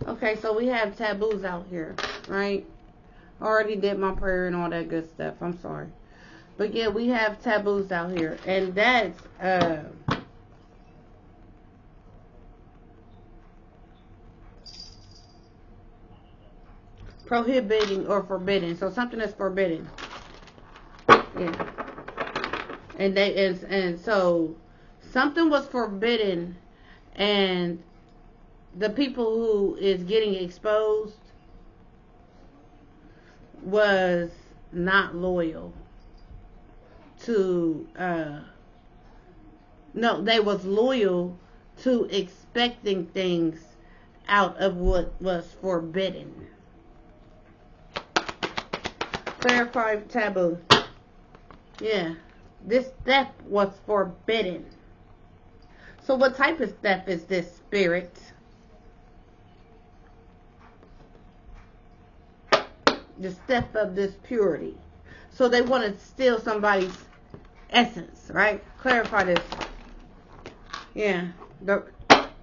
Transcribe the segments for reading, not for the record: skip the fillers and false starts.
Okay, so we have taboos out here, right? Already did my prayer and all that good stuff. I'm sorry. But yeah, we have taboos out here. And that's prohibiting or forbidden. So something is forbidden. Yeah. And so something was forbidden, and the people who is getting exposed was not loyal to no, they was loyal to expecting things out of what was forbidden. Clarify taboo. Yeah. This theft was forbidden. So what type of theft is this, spirit? The theft of this purity. So they want to steal somebody's essence, right? Clarify this. Yeah. They're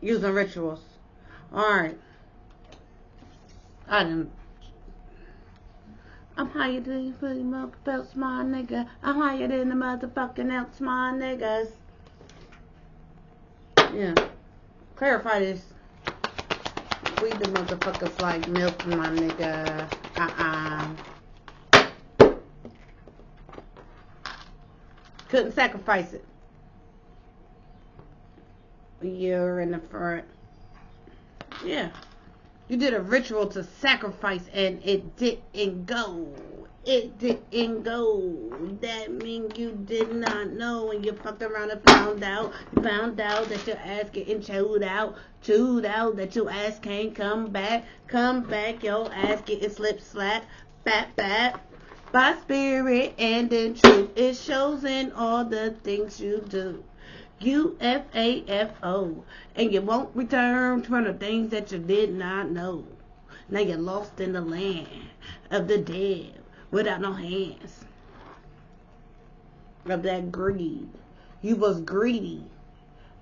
using rituals. Alright. I'm higher than you pretty milk belts, my nigga. I'm higher than the motherfucking else, my niggas. Yeah. Clarify this. We the motherfuckers like milk, my nigga. Couldn't sacrifice it. You're in the front. Yeah. You did a ritual to sacrifice and it didn't go. It didn't go. That means you did not know and you fucked around and found out. You found out that your ass getting chewed out. Chewed out that your ass can't come back. Come back, your ass getting slip slap. Bat bat. By spirit and in truth. It shows in all the things you do. UFAFO, and you won't return from the things that you did not know. Now you're lost in the land of the dead without no hands. Of that greed. You was greedy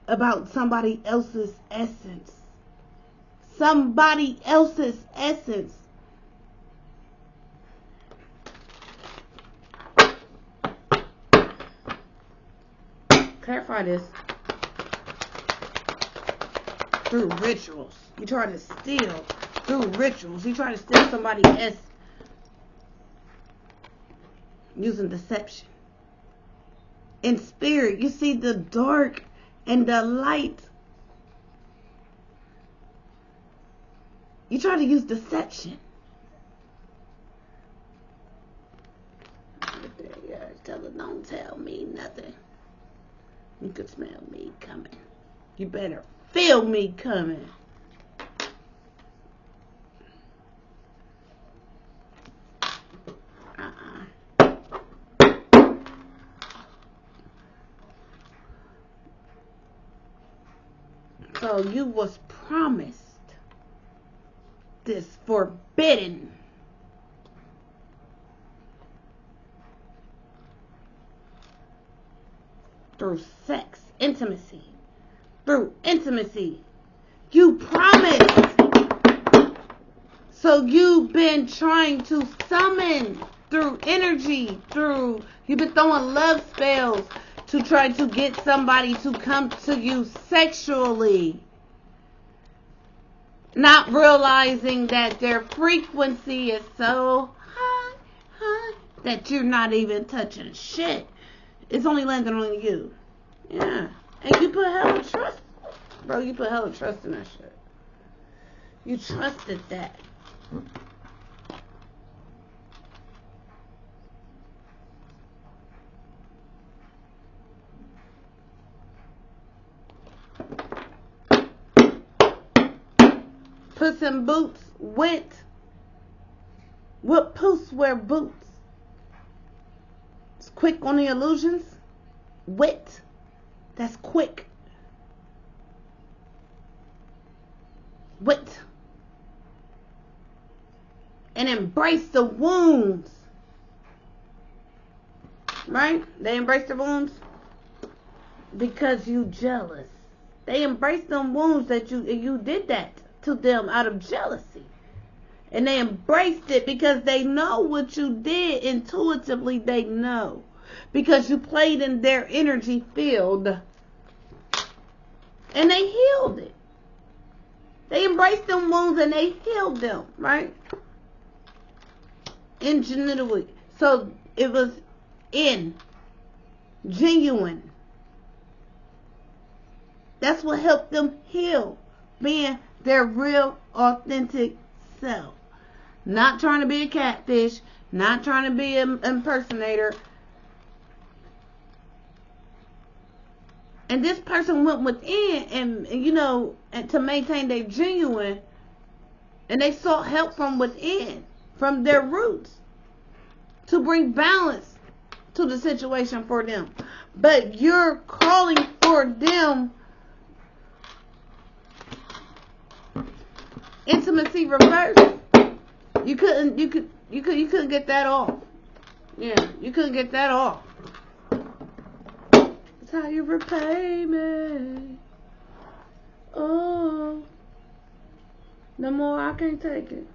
about somebody else's essence. Somebody else's essence. Clarify this. Through rituals. You try to steal through rituals. You try to steal somebody else using deception. In spirit, you see the dark and the light. You try to use deception. Tell her, don't tell me nothing. You could smell me coming. You better feel me coming. So you was promised this forbidden through sex, intimacy. Through intimacy. You promised. So you've been trying to summon through energy, you've been throwing love spells to try to get somebody to come to you sexually. Not realizing that their frequency is so high, that you're not even touching shit. It's only landing on you. Yeah. And you put hella trust. Bro, you put hella trust in that shit. You trusted that. Puss in Boots went. What puss wear boots? It's quick on the illusions. Wit. That's quick. Wit. And embrace the wounds. Right? They embrace the wounds because you jealous. They embrace them wounds that you did that. to them out of jealousy. And they embraced it because they know what you did. Intuitively, they know. Because you played in their energy field. And they healed it. They embraced them wounds and they healed them, right? Ingenuity. So it was genuine. That's what helped them heal. Being their real, authentic self. Not trying to be a catfish. Not trying to be an impersonator. And this person went within and and to maintain their genuine. And they sought help from within. From their roots. To bring balance to the situation for them. But you're calling for them intimacy reverse. You couldn't get that off. Yeah, you couldn't get that off. That's how you repay me. Oh, no more, I can't take it.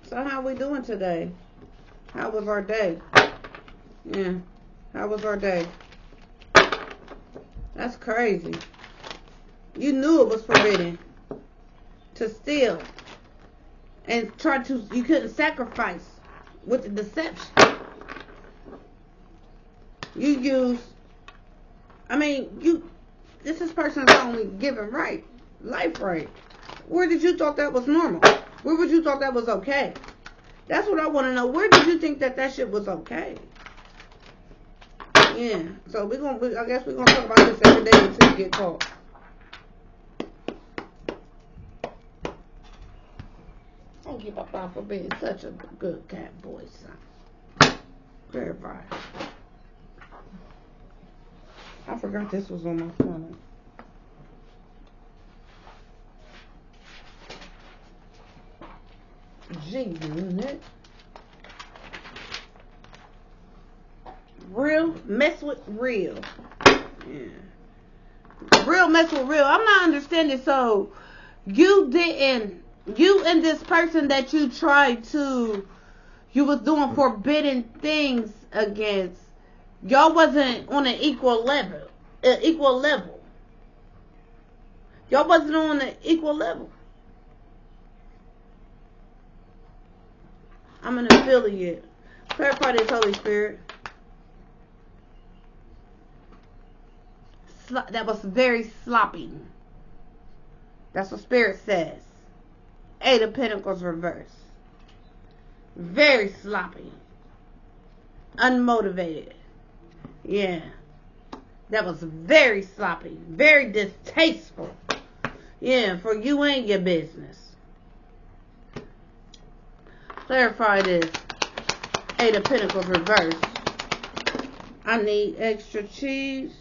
So how we doing today? How was our day? Yeah. How was our day? That's crazy. You knew it was forbidden to steal. And you couldn't sacrifice with the deception. This is person's only given right. Life right. Where did you thought that was normal? Where would you thought that was okay? That's what I want to know. Where did you think that shit was okay? Yeah. So I guess we're gonna talk about this every day until you get caught. Thank you, Papa, for being such a good cat boy, son. Verify. I forgot this was on my phone. G-Unit. Real mess with real. Yeah. Real mess with real. I'm not understanding. So you and this person that you was doing forbidden things against, y'all wasn't on an equal level. Y'all wasn't on an equal level. I'm an affiliate. Clarify this, Holy Spirit. That was very sloppy. That's what Spirit says. Eight of Pentacles reverse. Very sloppy. Unmotivated. Yeah. That was very sloppy. Very distasteful. Yeah, for you and your business. Clarify this. Eight of Pentacles reverse. I need extra cheese.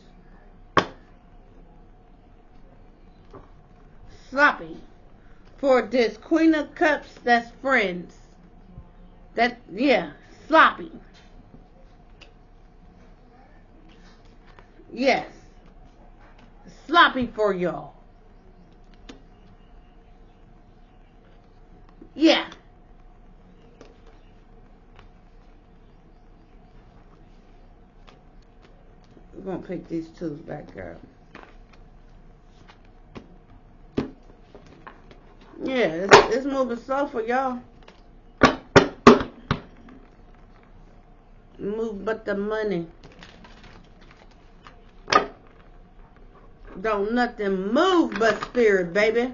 Sloppy. For this Queen of Cups, that's friends. Sloppy. Yes. Sloppy for y'all. Yeah. We're going to pick these twos back up. Yeah, it's moving slow for y'all. Move but the money. Don't nothing move but spirit, baby.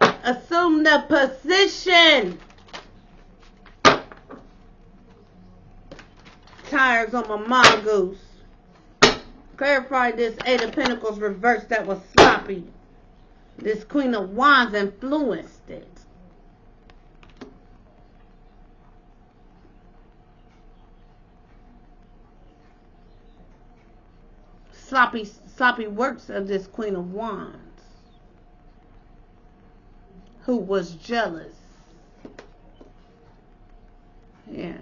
Assume the position. Tires on my mongoose. Clarify this Eight of Pentacles reverse that was sloppy. This Queen of Wands influenced it. sloppy works of this Queen of Wands, who was jealous. Yeah.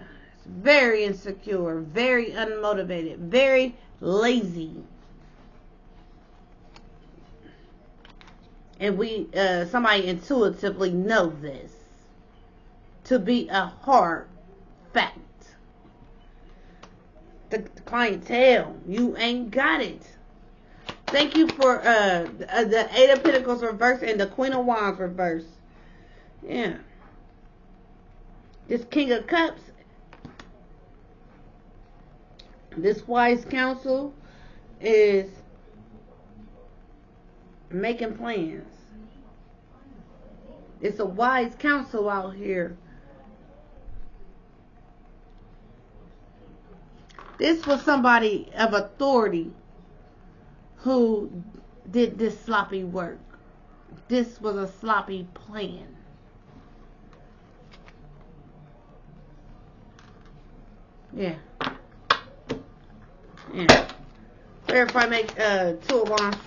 Very insecure, very unmotivated, very lazy. And somebody intuitively knows this to be a hard fact. The clientele, you ain't got it. Thank you for the Eight of Pentacles reverse and the Queen of Wands reverse. Yeah. This King of Cups, this wise counsel is making plans. It's a wise counsel out here. This was somebody of authority who did this sloppy work. This was a sloppy plan. Yeah. Yeah. Verify, make Two of Wands.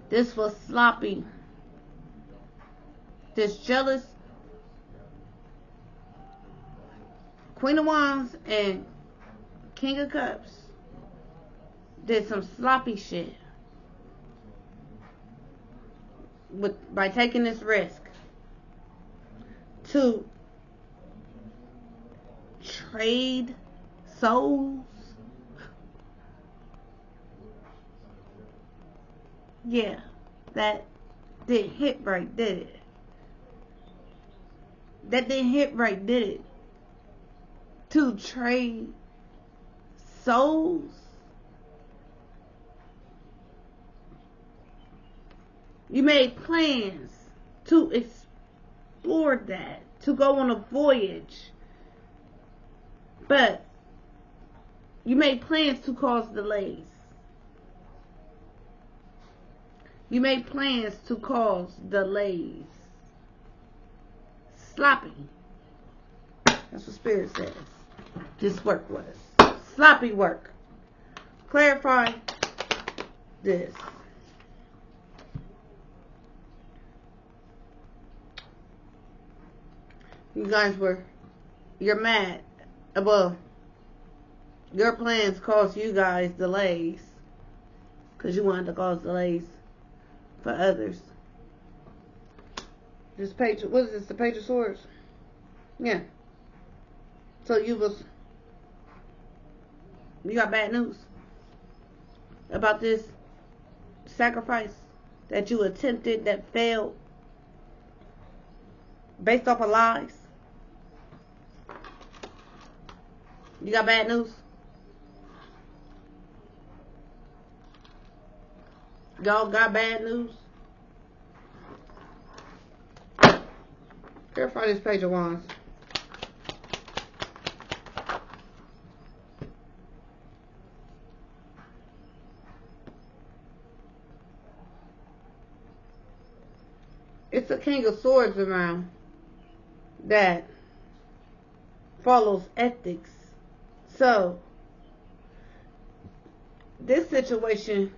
This was sloppy. This jealous Queen of Wands and King of Cups did some sloppy shit by taking this risk to trade souls. Yeah, that didn't hit right, did it? That didn't hit right, did it? To trade souls? You made plans to explore that, to go on a voyage. But you made plans to cause delays. You made plans to cause delays. Sloppy. That's what Spirit says. This work was. Sloppy work. Clarify this. You guys you're mad. Well, your plans caused you guys delays. Because you wanted to cause delays for others. This page, what is this? The Page of Swords? Yeah. So you got bad news about this sacrifice that you attempted that failed based off of lies. You got bad news? Y'all got bad news? Verify this Page of Wands. It's a King of Swords around that follows ethics. So, this situation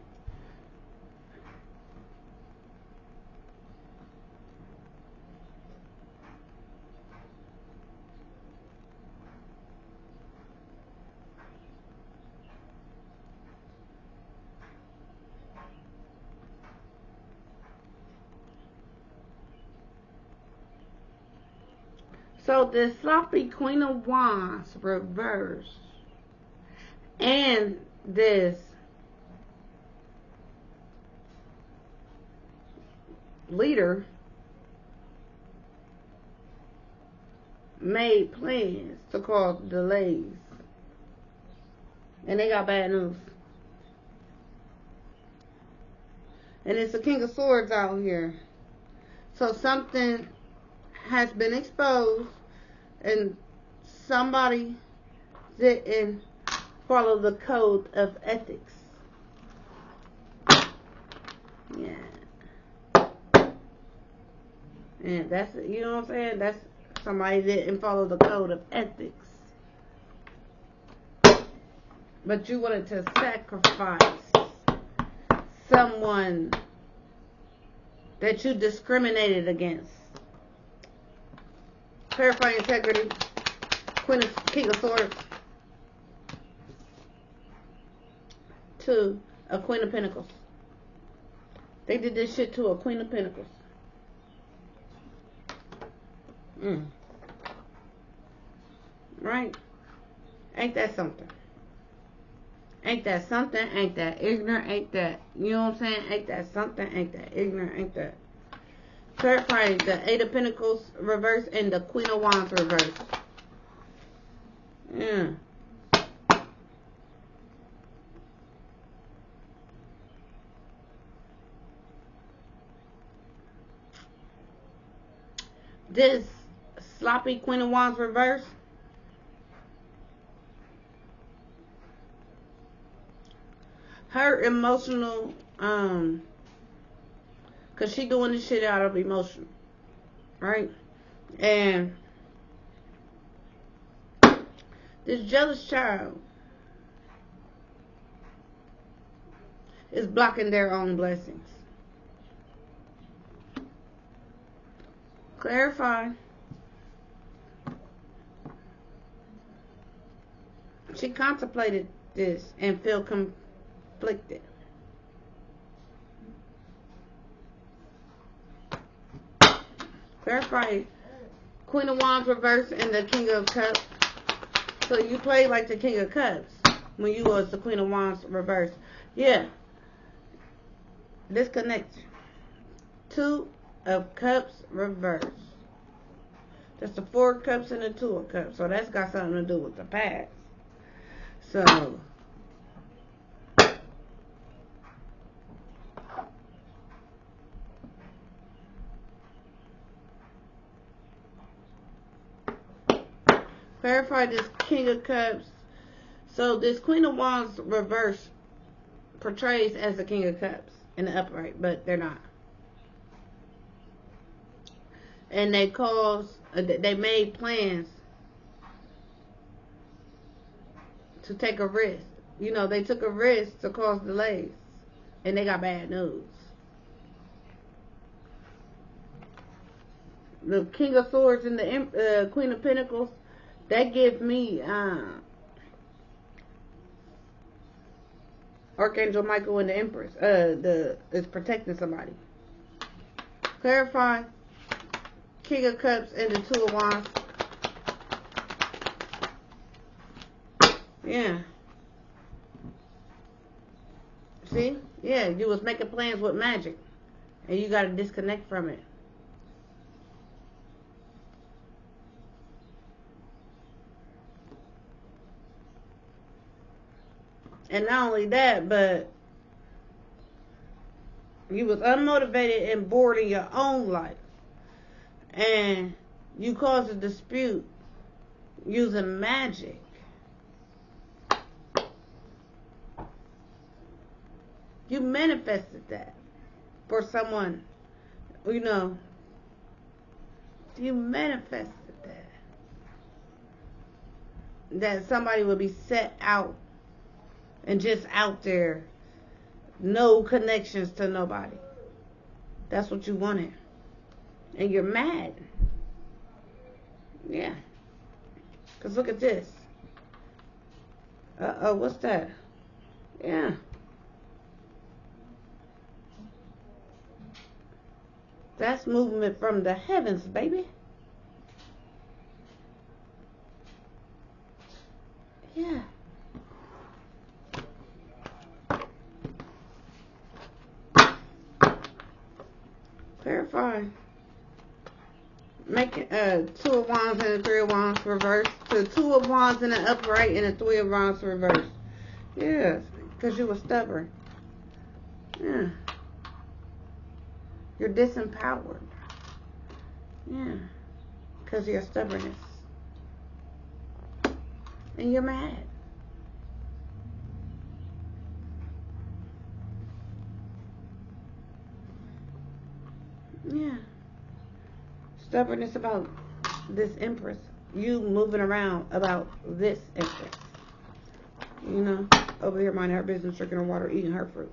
so the sloppy Queen of Wands reverse and this leader made plans to cause delays. And they got bad news. And it's a King of Swords out here. So something has been exposed and somebody didn't follow the code of ethics. Yeah. And that's, you know what I'm saying? That's somebody that didn't follow the code of ethics. But you wanted to sacrifice someone that you discriminated against. Clarifying integrity. King of Swords. 2, a Queen of Pentacles. They did this shit to a Queen of Pentacles. Right? Ain't that something? Ain't that something? Ain't that ignorant? Ain't that, you know what I'm saying? Ain't that something? Ain't that ignorant? Ain't that? Clarifying the 8 of Pentacles reverse and the Queen of Wands reverse. Yeah. This sloppy Queen of Wands reverse, her emotional, cause she doing this shit out of emotion, right? And this jealous child is blocking their own blessings. Clarify. She contemplated this and feel conflicted. Clarify. Queen of Wands reverse and the King of Cups. So you play like the King of Cups when you was the Queen of Wands reverse. Yeah. Disconnect. 2 of Cups reverse. That's the 4 of Cups and the 2 of Cups. So that's got something to do with the past. So clarify this King of Cups. So this Queen of Wands reverse portrays as the King of Cups in the upright, but they're not. And they made plans to take a risk. You know, they took a risk to cause delays, and they got bad news. The King of Swords and the Queen of Pentacles, that give me Archangel Michael and the Empress. Is protecting somebody. Clarify. King of Cups and the 2 of Wands. Yeah. See? Yeah, you was making plans with magic. And you got to disconnect from it. And not only that, but you was unmotivated and bored in your own life. And you caused a dispute using magic. You manifested that for someone, you know. You manifested that somebody would be set out and just out there, no connections to nobody. That's what you wanted. And you're mad. Yeah. Because look at this. Uh-oh, what's that? Yeah. That's movement from the heavens, baby. Yeah. Clarify. Making 2 of Wands and a 3 of Wands reverse. To 2 of Wands in the upright and a 3 of Wands reverse. Yeah, because you were stubborn. Yeah. You're disempowered. Yeah. Because of your stubbornness. And you're mad. Yeah. Stubbornness about this empress. You moving around about this empress. You know, over here minding her business, drinking her water, eating her fruit.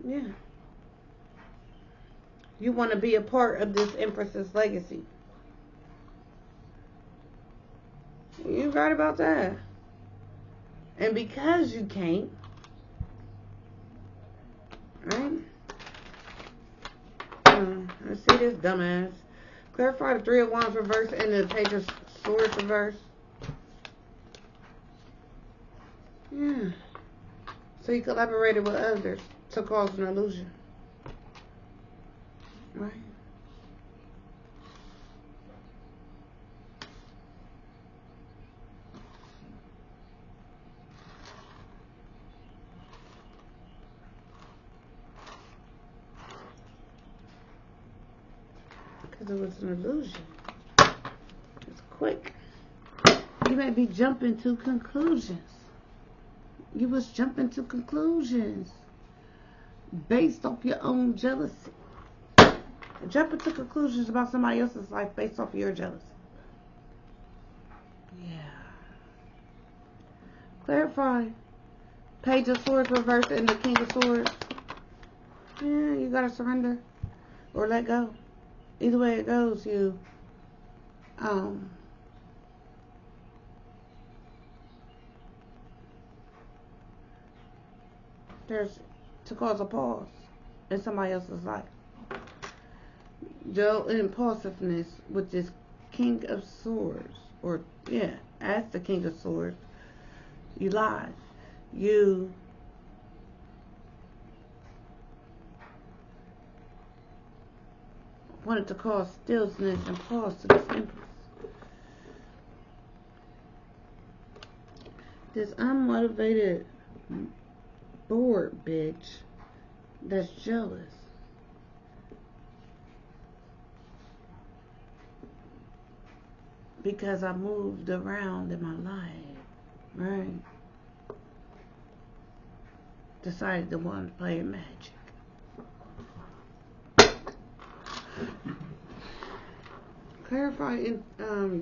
Yeah. You want to be a part of this empress's legacy. You right about that. And because you can't, right? Let's see this dumbass. Clarify the Three of Wands reverse and the Page of Swords reverse. Yeah. So you collaborated with others to cause an illusion. Right? Because it was an illusion. It's quick. You may be jumping to conclusions. You was jumping to conclusions based off your own jealousy. Jumping to conclusions about somebody else's life based off of your jealousy. Yeah. Clarify. Page of Swords reverse and the King of Swords. Yeah, you gotta surrender or let go. Either way it goes, you there's to cause a pause in somebody else's life. Your impulsiveness with this King of Swords, or yeah, as the King of Swords, you lied. You wanted to cause stillness and pause to this empress. This unmotivated, bored bitch that's jealous. Because I moved around in my life, right? Decided to want to play magic. Clarify in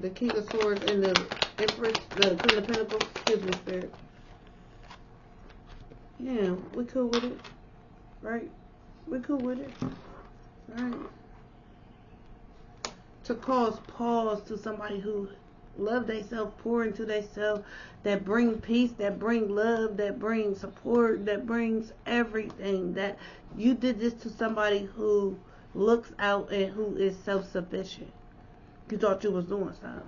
the King of Swords and the Empress, the Queen of Pentacles. Excuse me, Spirit. Yeah, we cool with it, right? We cool with it, right? To cause pause to somebody who love themselves, pour into themselves, that bring peace, that bring love, that bring support, that brings everything. That you did this to somebody who looks out and who is self-sufficient. You thought you was doing something.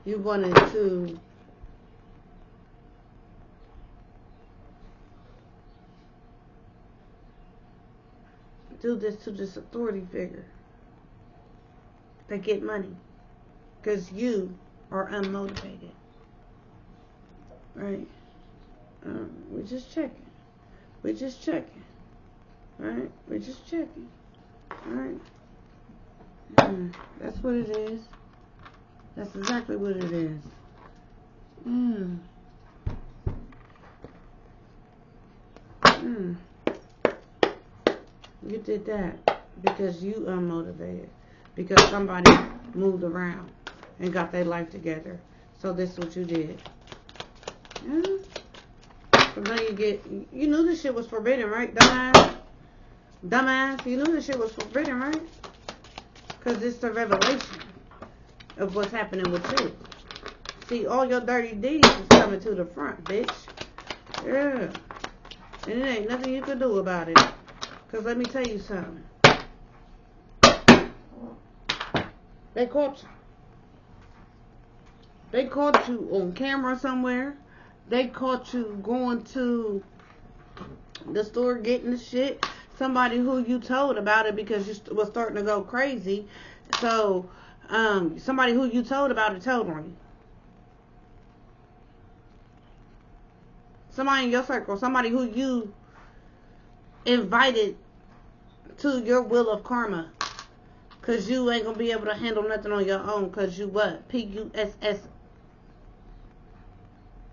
You wanted to do this to this authority figure that get money because you are unmotivated, right? We're just checking. We're just checking, right? We're just checking, right? That's what it is. That's exactly what it is. You did that because you unmotivated. Because somebody moved around and got their life together. So this is what you did. Yeah. So now you knew this shit was forbidden, right, dumbass? Dumbass, you knew this shit was forbidden, right? Because it's the revelation of what's happening with you. See, all your dirty deeds is coming to the front, bitch. Yeah. And it ain't nothing you can do about it. Because let me tell you something. They caught you. They caught you on camera somewhere. They caught you going to the store getting the shit. Somebody who you told about it because you was starting to go crazy. So, somebody who you told about it told on you. Somebody in your circle. Somebody who you invited to your wheel of karma. Because you ain't going to be able to handle nothing on your own. Because you what? P-U-S-S.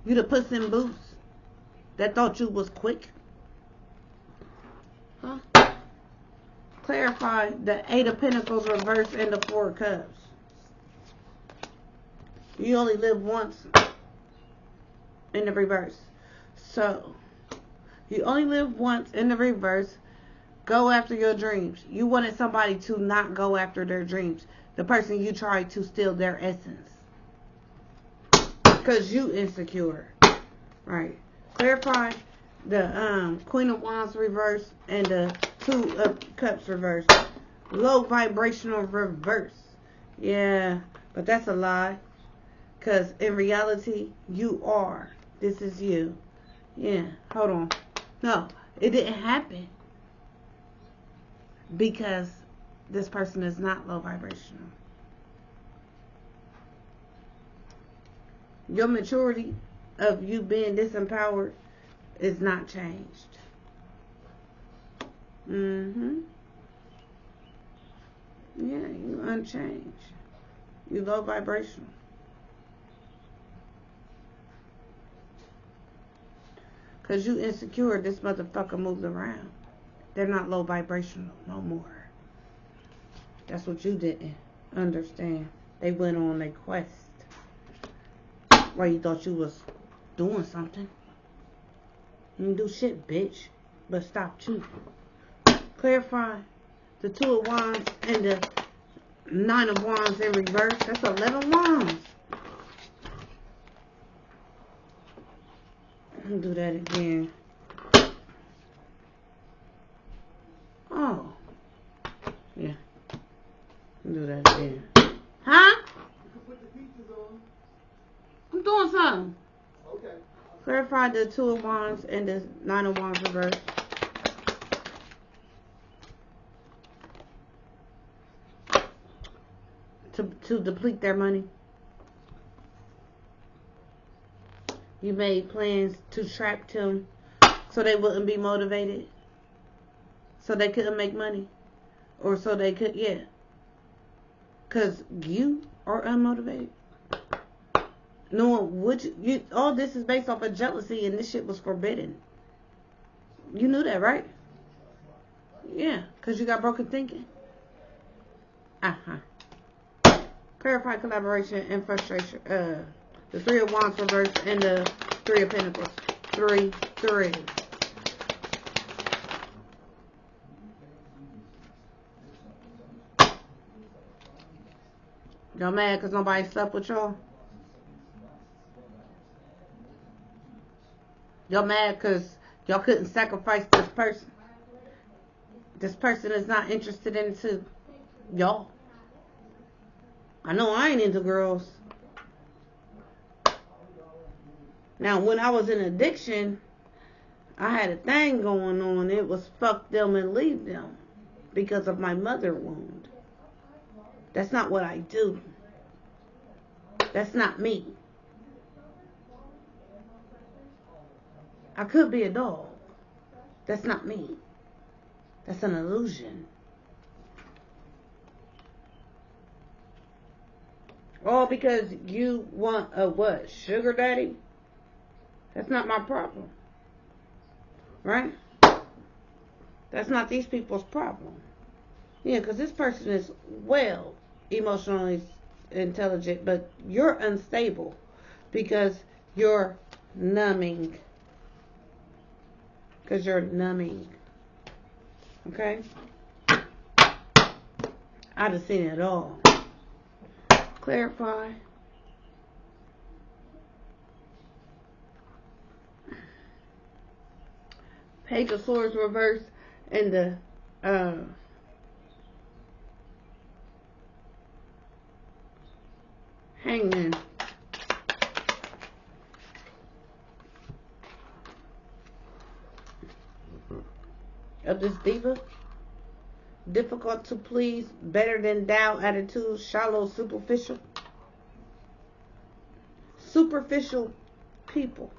You the puss in boots that thought you was quick. Huh? Clarify the Eight of Pentacles reverse and the Four of Cups. You only live once in the reverse. So, you only live once in the reverse. Go after your dreams. You wanted somebody to not go after their dreams. The person you tried to steal their essence. Because you insecure. Right. Clarify the Queen of Wands reverse and the Two of Cups reverse. Low vibrational reverse. Yeah, but that's a lie. Because in reality, you are. This is you. Yeah, hold on. No, it didn't happen. Because this person is not low vibrational. Your maturity of you being disempowered is not changed. Yeah, you unchanged. You low vibrational. Because you insecure, this motherfucker moves around. They're not low vibrational no more. That's what you didn't understand. They went on a quest. Why you thought you was doing something. You didn't do shit, bitch. But stop you. Clarify the Two of Wands and the Nine of Wands in reverse. That's 11 wands. I'll do that again. Oh. Yeah. I'll do that again. Huh? I'm doing something. Okay. Clarify the Two of Wands and the Nine of Wands reverse. To deplete their money. You made plans to trap them so they wouldn't be motivated. So they couldn't make money. Or so they could, yeah. Because you are unmotivated. Knowing which, all this is based off of jealousy and this shit was forbidden. You knew that, right? Yeah, because you got broken thinking. Clarify collaboration and frustration. The Three of Wands reverse and the Three of Pentacles. 3, 3. Y'all mad because nobody slept with y'all? Y'all mad because y'all couldn't sacrifice this person? This person is not interested into y'all. I know I ain't into girls. Now, when I was in addiction, I had a thing going on. It was fuck them and leave them because of my mother wound. That's not what I do. That's not me. I could be a dog. That's not me. That's an illusion. All because you want a what? Sugar daddy? That's not my problem. Right? That's not these people's problem. Yeah, because this person is well emotionally intelligent, but you're unstable because you're numbing. Because you're numbing. Okay? I'd have seen it all. Clarify. Page of Swords reverse and the Hangman. Of this diva. Difficult to please, better than thou attitude, shallow, superficial. Superficial people.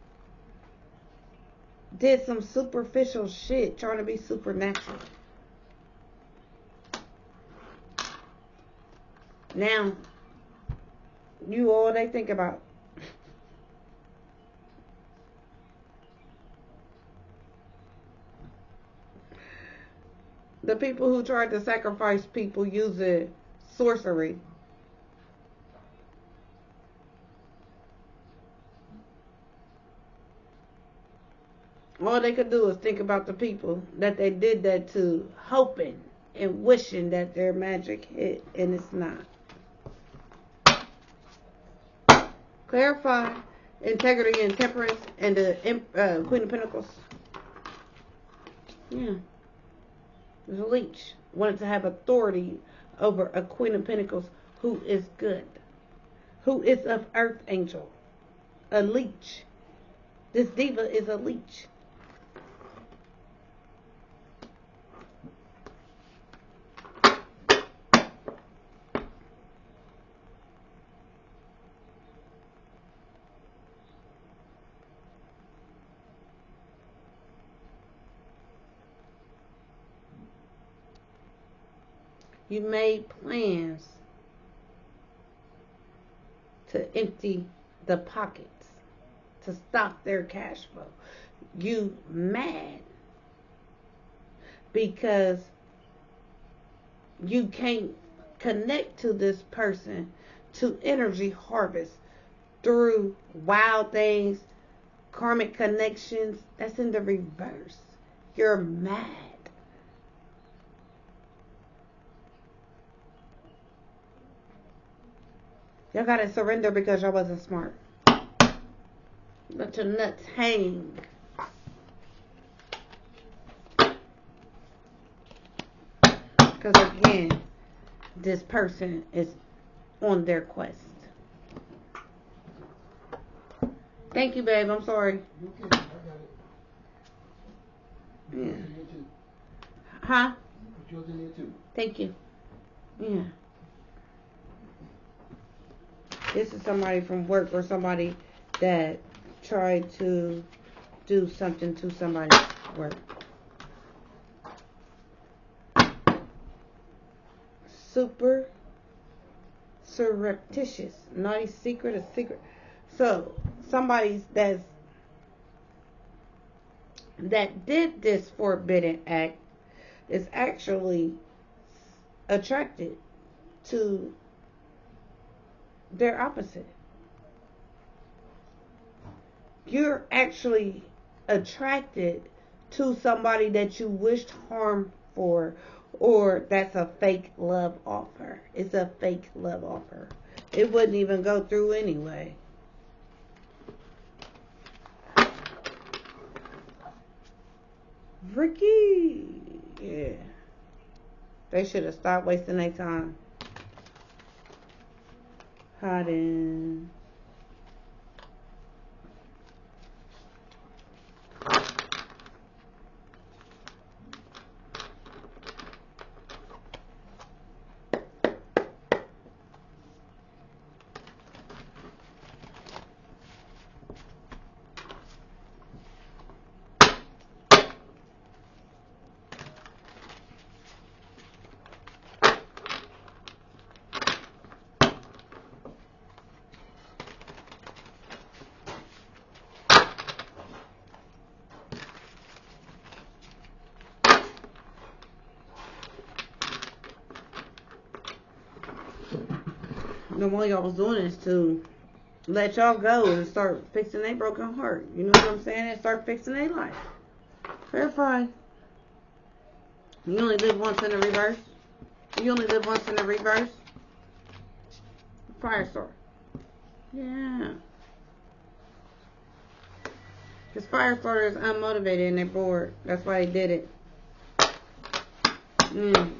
Did some superficial shit trying to be supernatural. Now, you all they think about. The people who tried to sacrifice people using sorcery. All they could do is think about the people that they did that to, hoping and wishing that their magic hit, and it's not. Clarify integrity and temperance and the Queen of Pentacles. Yeah. There's a leech. Wanted to have authority over a Queen of Pentacles who is good. Who is of Earth Angel. A leech. This diva is a leech. You made plans to empty the pockets, to stop their cash flow. You mad because you can't connect to this person to energy harvest through wild things, karmic connections. That's in the reverse. You're mad. Y'all gotta surrender because y'all wasn't smart. Let your nuts hang. Because again, this person is on their quest. Thank you, babe. I'm sorry. Okay, I got it. Yeah. Huh? Put yours in there too. Thank you. Yeah. This is somebody from work or somebody that tried to do something to somebody's work. Super surreptitious. Naughty secret, a secret. So, somebody that did this forbidden act is actually attracted to their opposite. You're actually attracted to somebody that you wished harm for, or that's a fake love offer. It's a fake love offer. It wouldn't even go through anyway. Ricky. Yeah. They should have stopped wasting their time. Hiding. The one y'all was doing is to let y'all go and start fixing their broken heart. You know what I'm saying? And start fixing their life. Verify. You only live once in the reverse. You only live once in the reverse. Fire sword. Yeah. Because fire starters unmotivated and they're bored. That's why they did it.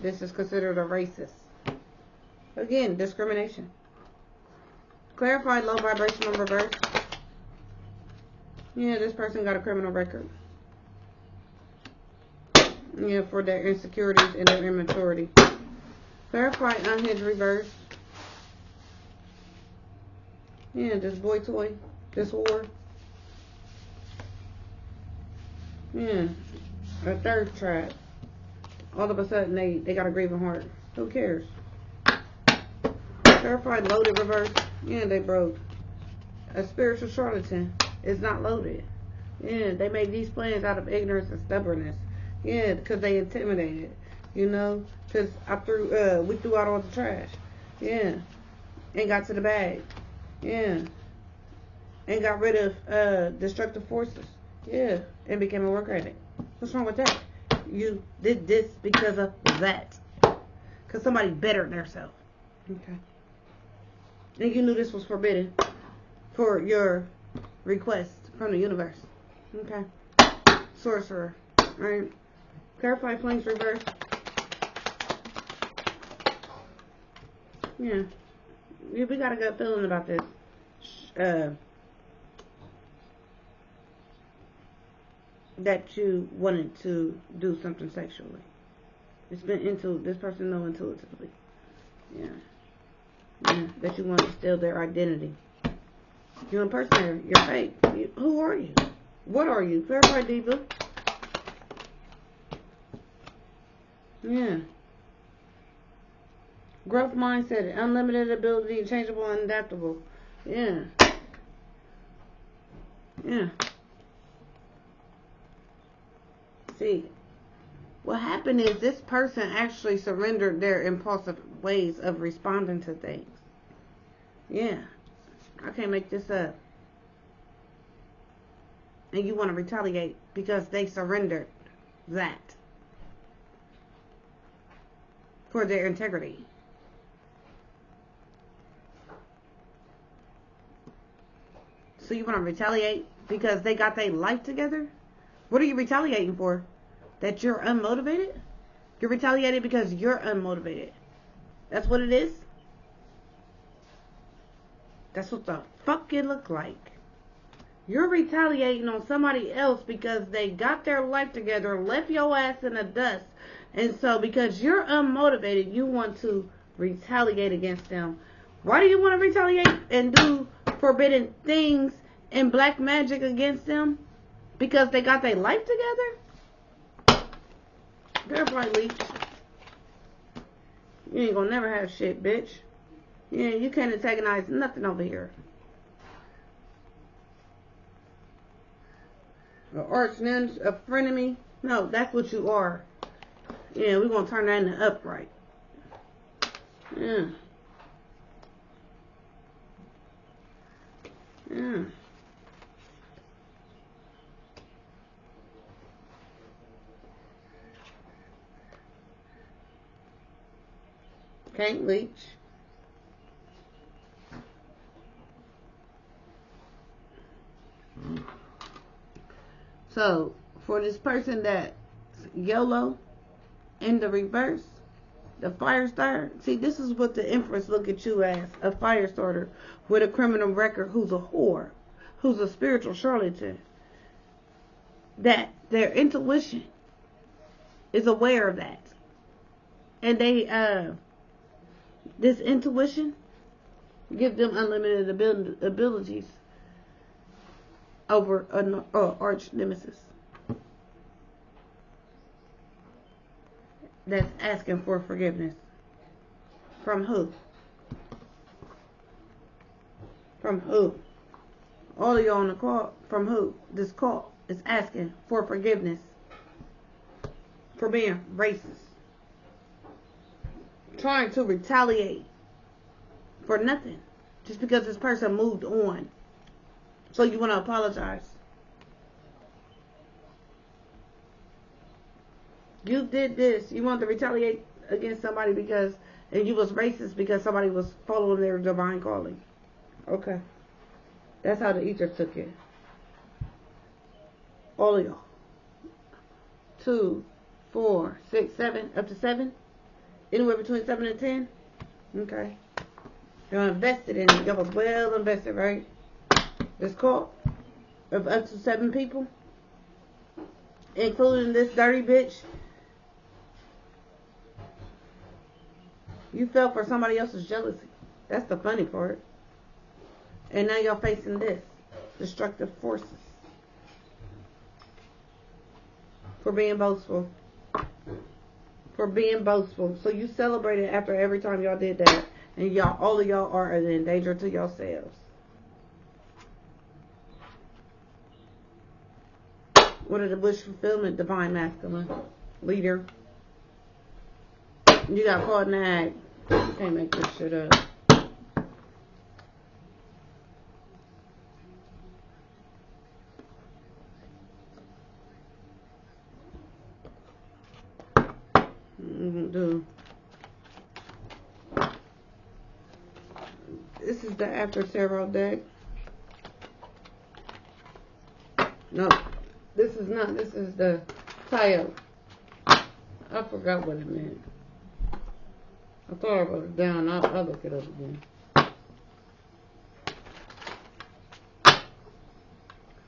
This is considered a racist. Again, discrimination. Clarified low vibrational reverse. Yeah, this person got a criminal record. Yeah, for their insecurities and their immaturity. Clarified unhinged reverse. Yeah, this boy toy. This whore. Yeah, a third trap. All of a sudden they got a grieving heart. Who cares? Clarified loaded reverse. Yeah, they broke. A spiritual charlatan is not loaded. Yeah, they made these plans out of ignorance and stubbornness. Yeah, because they intimidated. You know, because we threw out all the trash. Yeah. And got to the bag. Yeah. And got rid of destructive forces. Yeah. And became a work ethic. What's wrong with that? You did this because of that. Because somebody bettered themselves. Okay. And you knew this was forbidden for your request from the universe. Okay. Sorcerer. Alright. Clarify flames reverse. Yeah. We got a good feeling about this. That you wanted to do something sexually. It's been this person know intuitively. Yeah. Yeah. That you want to steal their identity. You're impersonator. You're fake. Who are you? What are you? Clarify, Diva. Yeah. Growth mindset, unlimited ability, changeable and adaptable. Yeah. Yeah. See, what happened is this person actually surrendered their impulsive ways of responding to things. Yeah. I can't make this up. And you want to retaliate because they surrendered that for their integrity. So you want to retaliate because they got their life together? What are you retaliating for? That you're unmotivated? You're retaliating because you're unmotivated. That's what it is? That's what the fuck it look like. You're retaliating on somebody else because they got their life together, left your ass in the dust. And so because you're unmotivated, you want to retaliate against them. Why do you want to retaliate and do forbidden things and black magic against them? Because they got their life together? Verify, leech. You ain't gonna never have shit, bitch. Yeah, you can't antagonize nothing over here. An arch ninja, a frenemy. No, that's what you are. Yeah, we're gonna turn that into upright. Yeah. Yeah. Can't leech. So, for this person that's YOLO in the reverse, the fire starter, see, this is what the Empress look at you as, a fire starter with a criminal record who's a whore, who's a spiritual charlatan, that their intuition is aware of that. And they, this intuition gives them unlimited abilities over an arch nemesis that's asking for forgiveness. From who? From who? All of y'all on the call. From who? This call is asking for forgiveness for being racist, trying to retaliate for nothing, just because this person moved on. So you want to apologize. You did this. You want to retaliate against somebody because, and you was racist because somebody was following their divine calling. Okay. That's how the ether took it. All of y'all. 2, 4, 6, 7, up to 7. Anywhere between 7 and 10. Okay. Y'all invested in it. Y'all was well invested, right? This call of up to 7 people, including this dirty bitch. You fell for somebody else's jealousy. That's the funny part. And now y'all facing this. Destructive forces. For being boastful. For being boastful. So you celebrated after every time y'all did that. And y'all, all of y'all are in danger to yourselves. What are the wish fulfillment? Divine masculine. Leader. You got caught in the act. You can't make this shit up. Do. This is the after tarot deck. No, this is not. This is the Tayo. I forgot what it meant. I thought I wrote it down. I'll look it up again.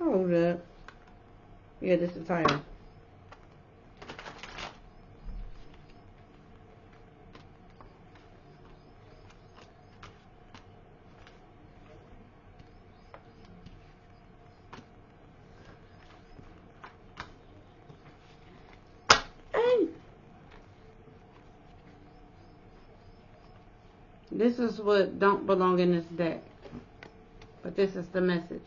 Hold up. Yeah, this is Tayo. This is what don't belong in this deck. But this is the message.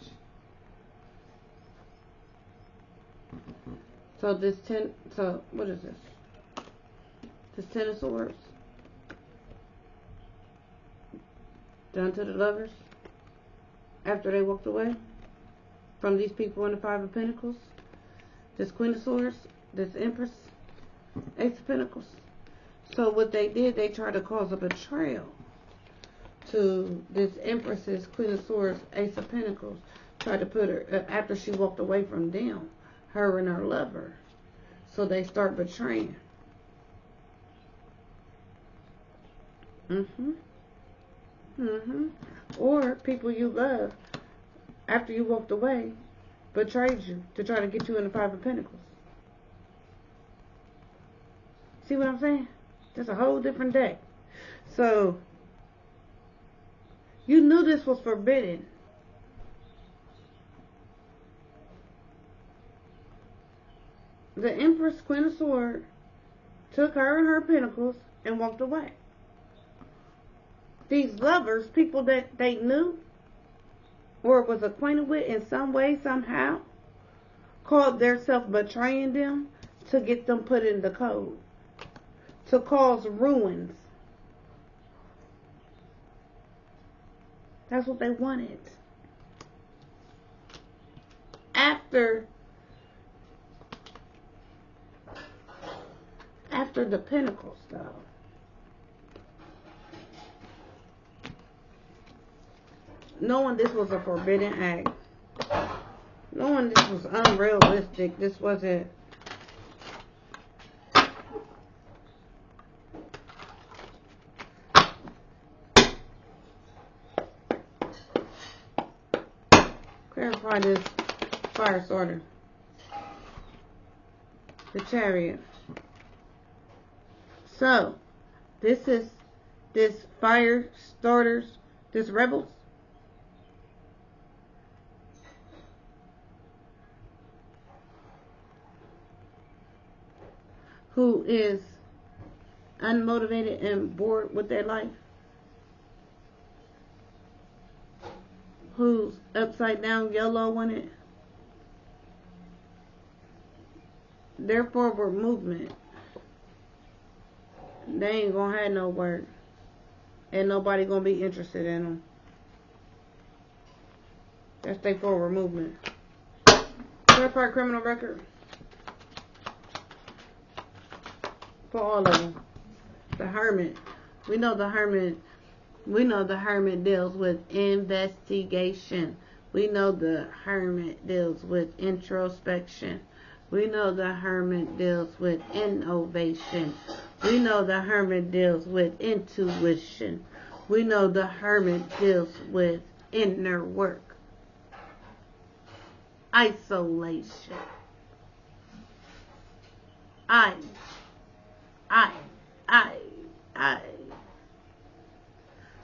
So what is this? This Ten of Swords. Done to the lovers. After they walked away from these people in the Five of Pentacles. This Queen of Swords. This Empress. Ace of Pentacles. So what they did, they tried to cause a betrayal to this Empress's Queen of Swords, Ace of Pentacles. Tried to put her, after she walked away from them, her and her lover. So they start betraying. Or people you love, after you walked away, betrayed you to try to get you in the Five of Pentacles. See what I'm saying? That's a whole different deck. So, you knew this was forbidden. The Empress, Queen of Swords, took her and her pentacles and walked away. These lovers, people that they knew or was acquainted with in some way, somehow, called themselves betraying them to get them put in the code. To cause ruins. That's what they wanted. After the Pentacles, though. Knowing this was a forbidden act. Knowing this was unrealistic. This wasn't. Clarify this fire starter. The Chariot. So, this is this fire starters, this rebels. Who is unmotivated and bored with their life. Who's upside down yellow on it. Their forward movement. They ain't gonna have no work. And nobody gonna be interested in them. That's their forward movement. Certified criminal record. For all of them. The Hermit. We know the Hermit deals with investigation. We know the Hermit deals with introspection. We know the Hermit deals with innovation. We know the Hermit deals with intuition. We know the Hermit deals with inner work. Isolation. I.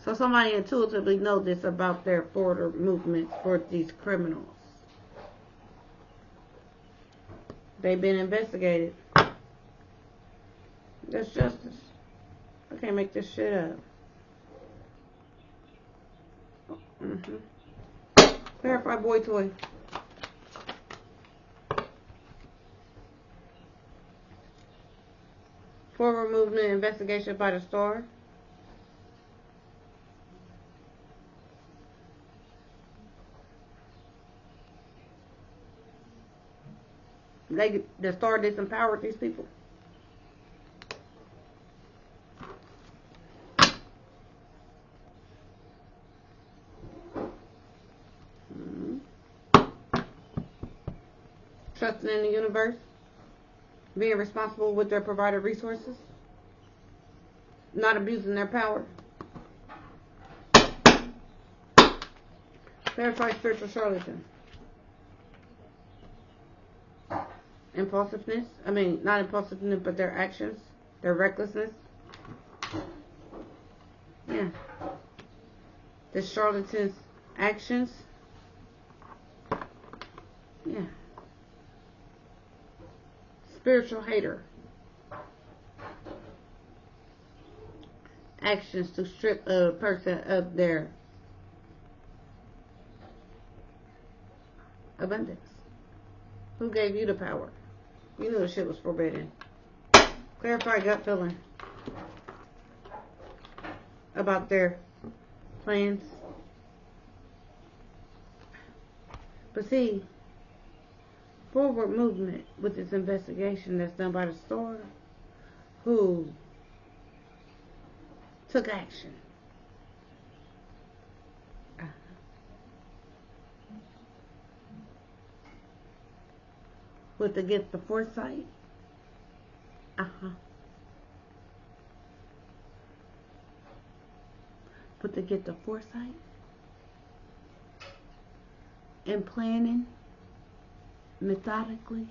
So somebody intuitively knows this about their forward movements for these criminals. They've been investigated. That's justice. I can't make this shit up. Clarify boy toy. Forward movement investigation by the star. The star disempowered these people. Trusting in the universe. Being responsible with their provided resources. Not abusing their power. Clarify spiritual charlatan. Impulsiveness. Not impulsiveness, but their actions. Their recklessness. Yeah. The charlatan's actions. Yeah. Spiritual hater. Actions to strip a person of their abundance. Who gave you the power? You knew the shit was forbidden. Clarify gut feeling about their plans. But see, forward movement with this investigation that's done by the store who took action. With the gift of foresight. With the gift of foresight and planning methodically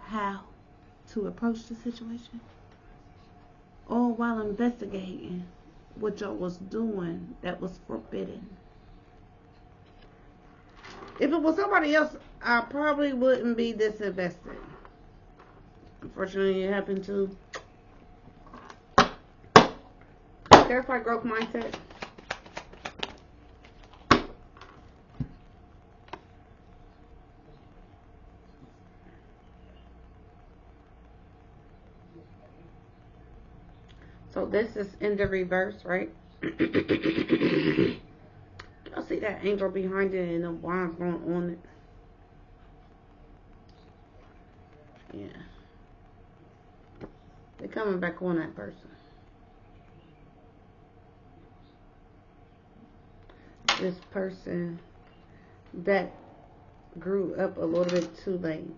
how to approach the situation, all while investigating what y'all was doing that was forbidden. If it was somebody else, I probably wouldn't be this invested. Unfortunately, it happened to clarify growth mindset. So this is in the reverse, right? Y'all see that angel behind it and the wands going on it? Yeah. They're coming back on that person. This person that grew up a little bit too late.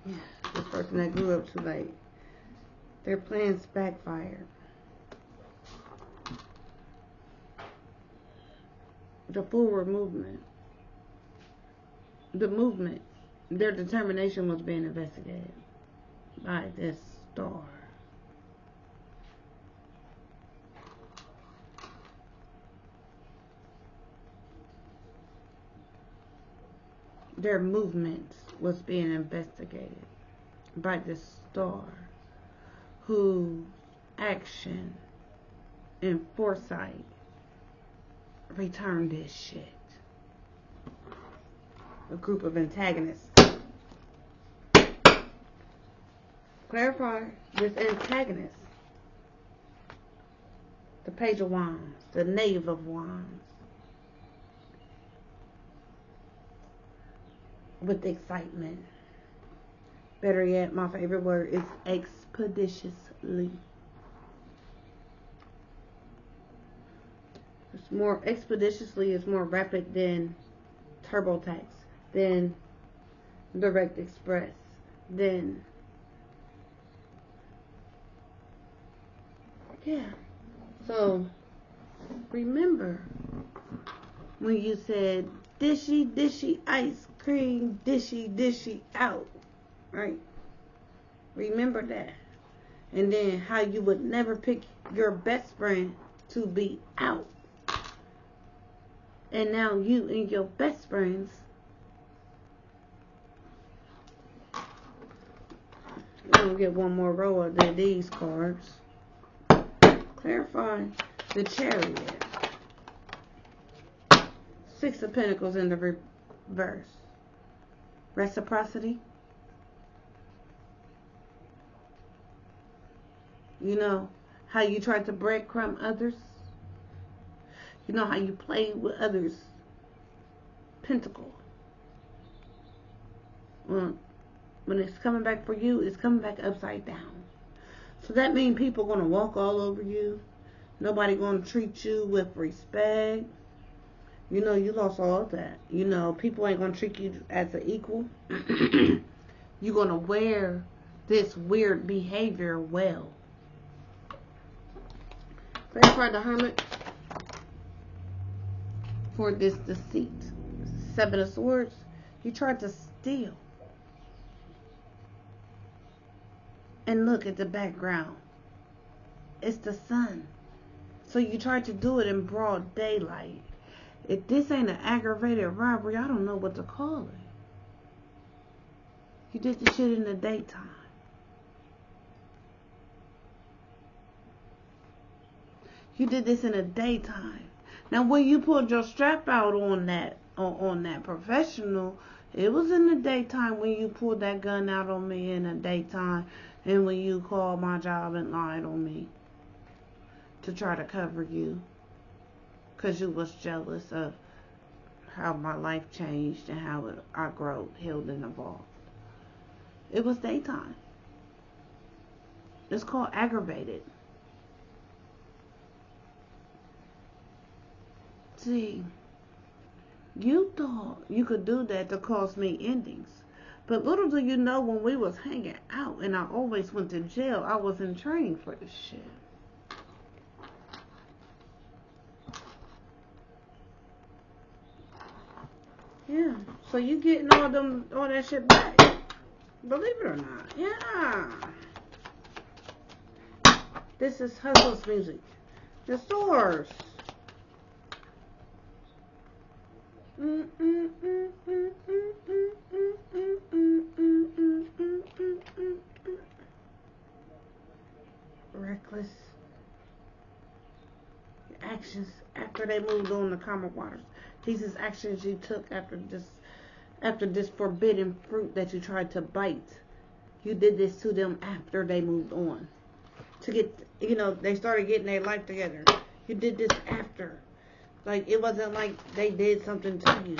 Yeah, this person that grew up too late. Their plans backfired. The forward movement. The movement. Their determination was being investigated by this star. Their movement was being investigated by this star whose action and foresight returned this shit. A group of antagonists. Clarify this antagonist. The Page of Wands, the Knave of Wands. With excitement. Better yet, my favorite word is expeditiously. It's more expeditiously is more rapid than TurboTax, than Direct Express, than yeah. So remember when you said dishy dishy ice cream, dishy dishy out, right? Remember that. And then how you would never pick your best friend to be out. And now you and your best friends we're going to get one more row of these cards. Clarify the Chariot. Six of Pentacles in the reverse. Reciprocity. You know how you try to breadcrumb others. You know how you play with others. Pentacle. When it's coming back for you, it's coming back upside down. So that means people are going to walk all over you. Nobody going to treat you with respect. You know, you lost all of that. You know, people ain't going to treat you as an equal. You're going to wear this weird behavior well. Clarify the Hermit for this deceit. Seven of Swords. You tried to steal. And look at the background. It's the sun. So you tried to do it in broad daylight. If this ain't an aggravated robbery, I don't know what to call it. You did the shit in the daytime. You did this in the daytime. Now, when you pulled your strap out on that professional, it was in the daytime when you pulled that gun out on me in the daytime, and when you called my job and lied on me to try to cover you, because you was jealous of how my life changed and how I grew, healed, and evolved. It was daytime. It's called aggravated. See, you thought you could do that to cause me endings. But little do you know, when we was hanging out and I always went to jail, I was in training for this shit. Yeah, so you getting all that shit back. Believe it or not. Yeah. This is Hustle's music. The Swords. Reckless. Your actions after they moved on to calmer waters. These is actions you took after this forbidden fruit that you tried to bite. You did this to them after they moved on. To get, they started getting their life together. You did this after. Like, it wasn't like they did something to you.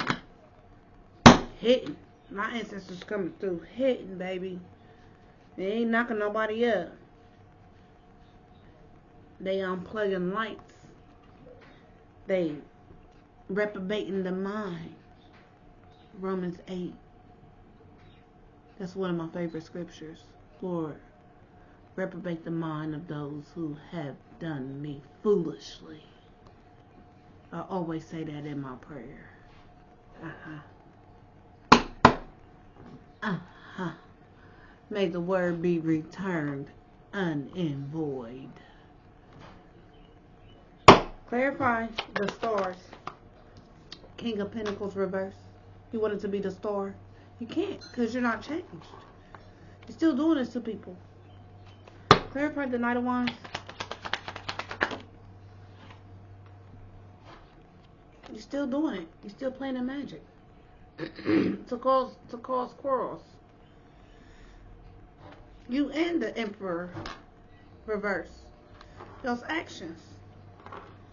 Hitting. My ancestors coming through. Hitting, baby. They ain't knocking nobody up. They unplugging lights. They reprobating the mind. Romans 8. That's one of my favorite scriptures. Lord, reprobate the mind of those who have done me foolishly. I always say that in my prayer. May the word be returned unvoid. Clarify the stars. King of Pentacles reverse. You want it to be the star. You can't, because you're not changed. You're still doing this to people. Clarify the Knight of Wands. You're still doing it. You're still playing the magic. to cause quarrels. You and the Emperor reverse. Those actions.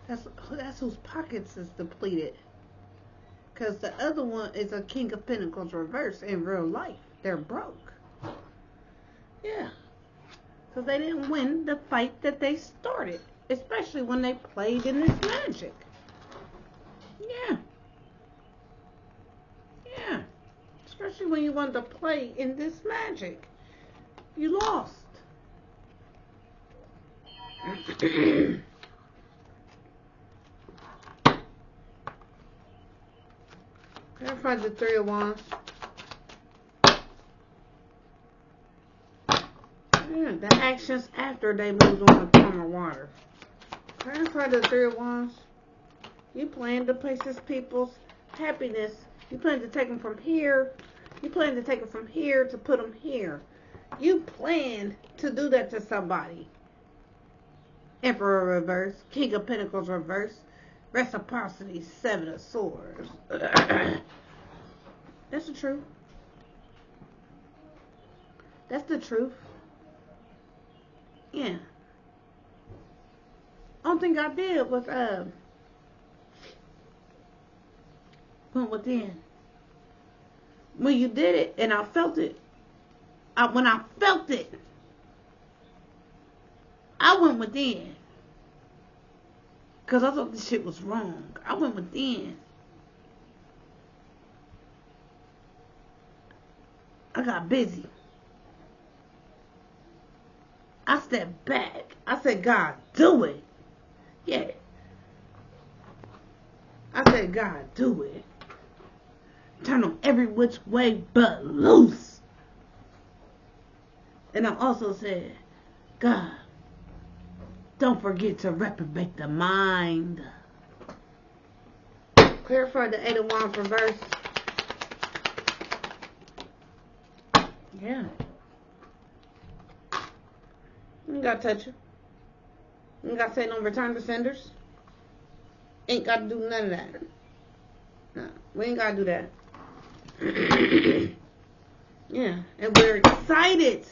That's whose pockets is depleted. Because the other one is a King of Pentacles reverse in real life. They're broke. Yeah. Because they didn't win the fight that they started. Especially when they played in this magic. Yeah. Yeah. Especially when you wanted to play in this magic. You lost. Clarify the Three of Wands. Yeah, the actions after they moved on to calmer water. Clarify the Three of Wands. You plan to place this people's happiness. You plan to take them from here. You plan to take them from here to put them here. You planned to do that to somebody. Emperor reverse. King of Pentacles reverse. Reciprocity, seven of swords. That's the truth. That's the truth. Yeah. Only thing I did was went within. When you did it and I felt it, when I felt it, I went within. Because I thought this shit was wrong. I went within. I got busy. I stepped back. I said, God, do it. Yeah. I said, God, do it. Turn them every which way but loose. And I also said, God, don't forget to reprobate the mind. Clarify the Eight of Wands reverse. Yeah. You ain't gotta touch it. You ain't gotta say no return to senders. Ain't gotta do none of that. No, we ain't gotta do that. Yeah, and we're excited.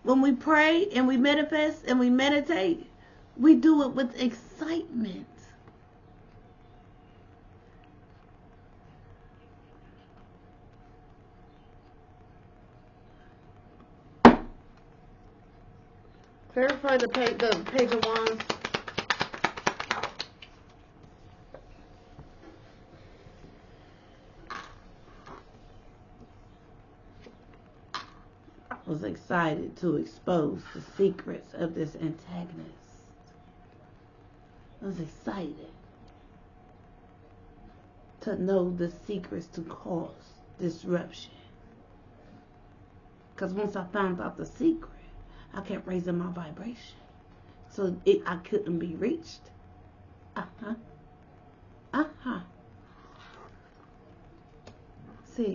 When we pray and we manifest and we meditate, we do it with excitement. Clarify the page of wands. I was excited to expose the secrets of this antagonist. I was excited to know the secrets to cause disruption. Because once I found out the secret, I kept raising my vibration. So I couldn't be reached. See,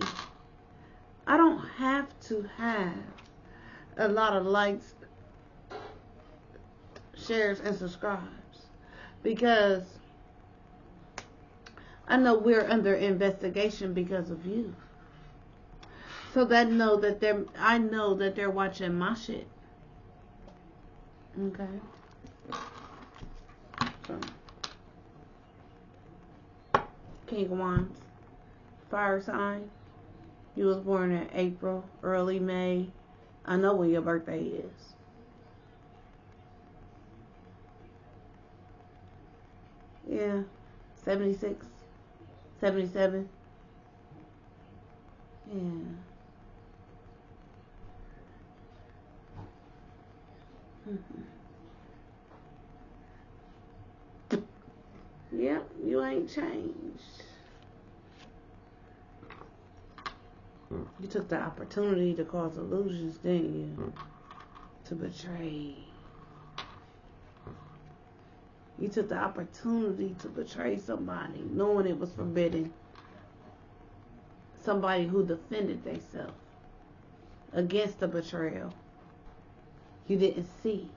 I don't have to have a lot of likes, shares, and subscribes. Because I know we're under investigation because of you. So I know that they're watching my shit. Okay. So, King of Wands, fire sign. You was born in April, early May. I know when your birthday is. Yeah, 76, 77. Yeah. Yep, you ain't changed. You took the opportunity to cause illusions, didn't you? To betray. You took the opportunity to betray somebody, knowing it was forbidden. Somebody who defended themselves against the betrayal. You didn't see.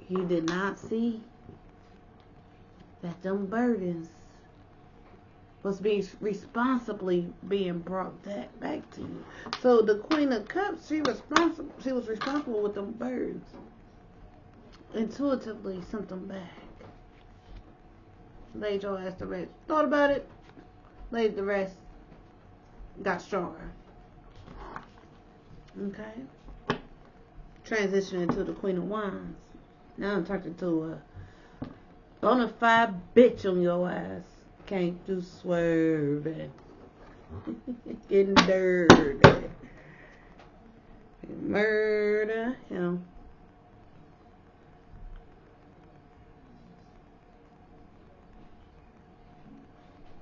You did not see that them burdens was being responsibly being brought back to you. So the Queen of Cups, she was responsible with them burdens. Intuitively sent them back. Laid your ass to rest. Thought about it. Laid the rest. Got stronger. Okay. Transitioning to the Queen of Wands. Now I'm talking to a bona fide bitch on your ass. Can't do swerving. Getting dirty. Murder him.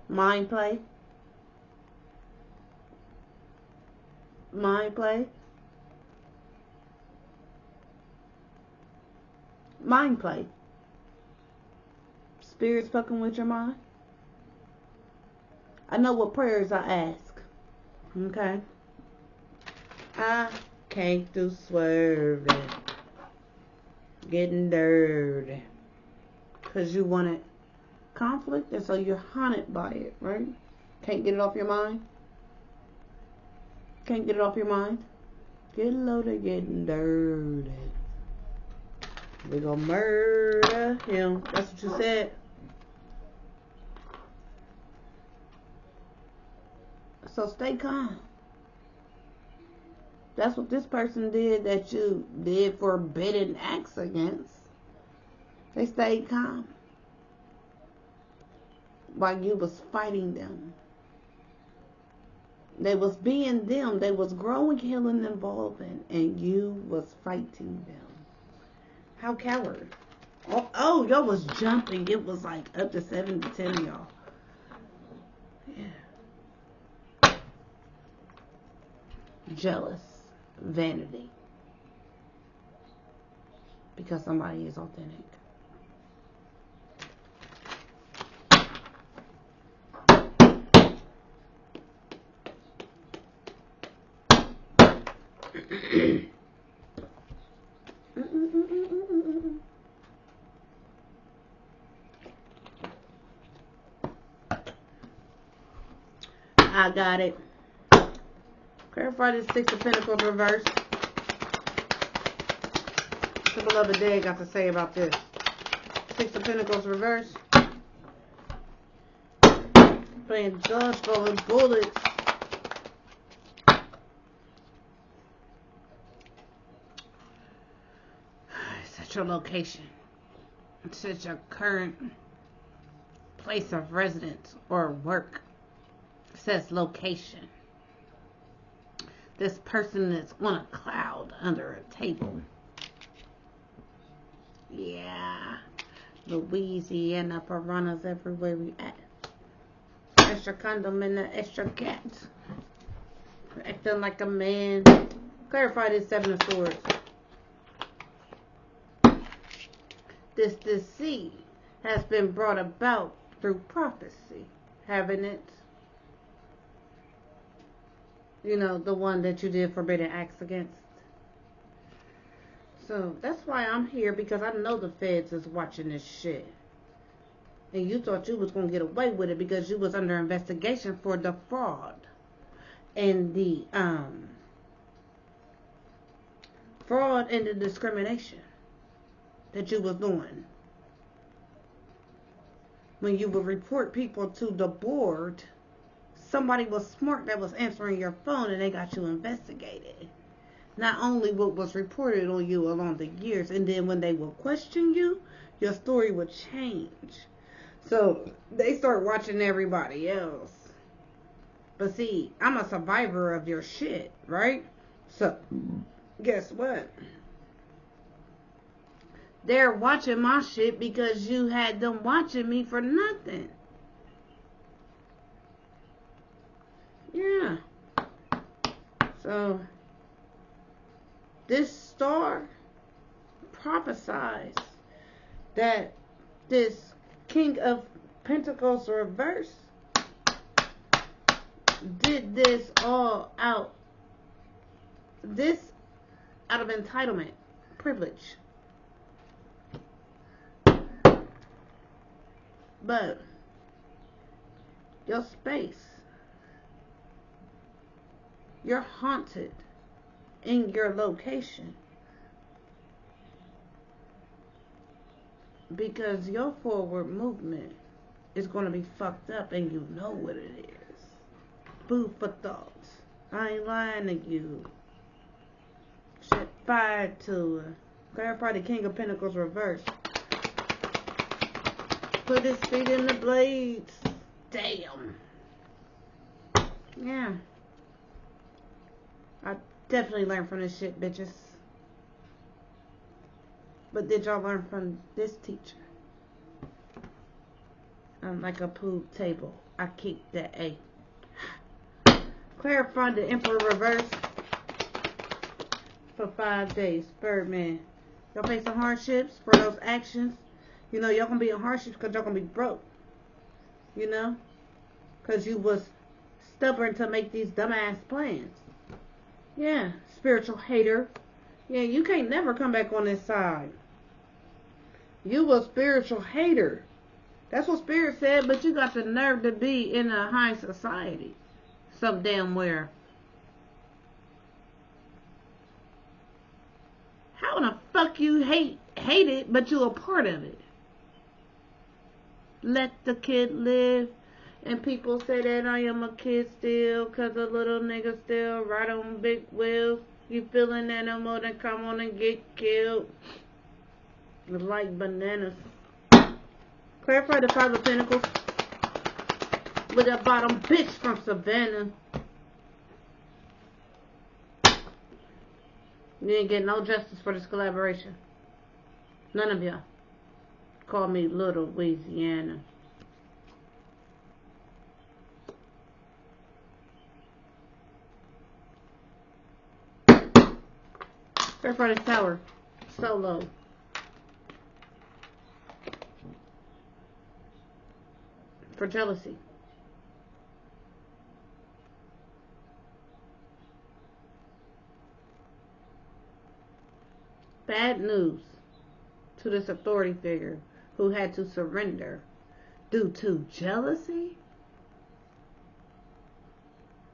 Mind play. Mind play. Mind play. Spirits fucking with your mind. I know what prayers I ask. Okay. I can't do swerving. getting dirty. Because you wanted conflict, and so you're haunted by it, right? Can't get it off your mind? Can't get it off your mind? Get loaded, getting dirty. We gonna murder him. That's what you said. So stay calm. That's what this person did that you did forbidden acts against. They stayed calm while you was fighting them. They was being them. They was growing, healing, evolving, and you was fighting them. How coward. Oh, y'all was jumping. It was like up to 7 to 10 of y'all. Yeah. Jealous. Vanity. Because somebody is authentic. I got it. Clarify this Six of Pentacles reverse. What the beloved day got to say about this? Six of Pentacles reverse. Playing dodgeball with bullets. Set your location. Set your current place of residence or work. It says location. This person is on a cloud under a table. Yeah. Louisiana piranhas everywhere we at. Extra condom and an extra cat. Acting like a man. Clarify this Seven of Swords. This deceit has been brought about through prophecy, haven't it? You know, the one that you did forbidden acts against. So that's why I'm here, because I know the feds is watching this shit. And you thought you was going to get away with it because you was under investigation for the fraud and the fraud and the discrimination that you was doing. When you would report people to the board, somebody was smart that was answering your phone and they got you investigated. Not only what was reported on you along the years, and then when they will question you, your story would change. So they start watching everybody else. But see, I'm a survivor of your shit, right? So guess what? They're watching my shit because you had them watching me for nothing. Yeah. So this star prophesies that this King of Pentacles reverse did this all out. This out of entitlement, privilege. But your space, you're haunted in your location because your forward movement is going to be fucked up, and you know what it is. Food for thought. I ain't lying to you. Shit fired to her. Clarify the King of Pentacles reverse. Put his feet in the blades. Damn. Yeah. I definitely learned from this shit, bitches. But did y'all learn from this teacher? I'm like a poop table. I kicked that A. Clarify the Emperor reverse for 5 days. Birdman. Y'all facing hardships for those actions. You know, y'all gonna be in hardships because y'all gonna be broke. You know? Because you was stubborn to make these dumbass plans. Yeah. Spiritual hater. Yeah, you can't never come back on this side. You a spiritual hater. That's what Spirit said, but you got the nerve to be in a high society. Some damn where. How in the fuck you hate it, but you a part of it? Let the kid live. And people say that I am a kid still, cause a little nigga still ride on big wheels. You feeling animal, then come on and get killed. Like bananas. Clarify the Five of Pentacles with that bottom bitch from Savannah. You ain't getting no justice for this collaboration. None of y'all. Call me Little Louisiana. Clarify the Tower. Solo. For jealousy. Bad news to this authority figure who had to surrender due to jealousy?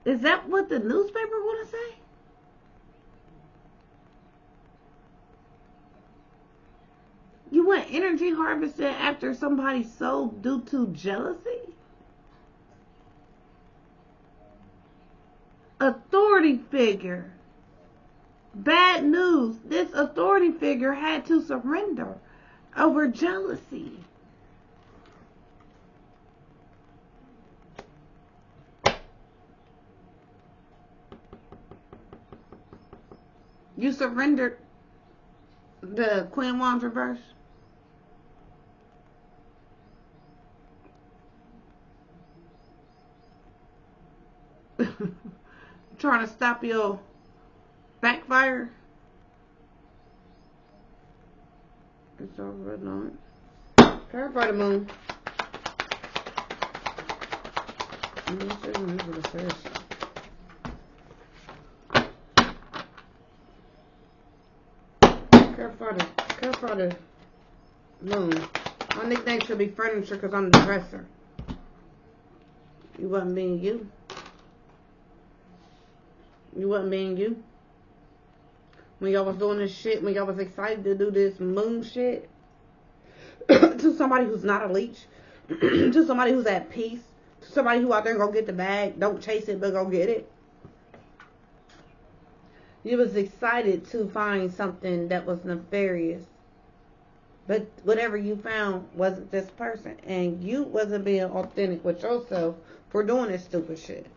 Is that what the newspaper want to say? You want energy harvested after somebody sold due to jealousy? Authority figure. Bad news. This authority figure had to surrender over jealousy. You surrendered the Queen of Wands reverse. Trying to stop your backfire. It's over not. Clarify the moon. Clarify the moon. My nickname should be furniture because I'm the dresser. You wasn't being you. You wasn't being you. When y'all was doing this shit, when y'all was excited to do this moon shit, to somebody who's not a leech, to somebody who's at peace, to somebody who out there gonna get the bag, don't chase it, but go get it. You was excited to find something that was nefarious. But whatever you found wasn't this person. And you wasn't being authentic with yourself for doing this stupid shit.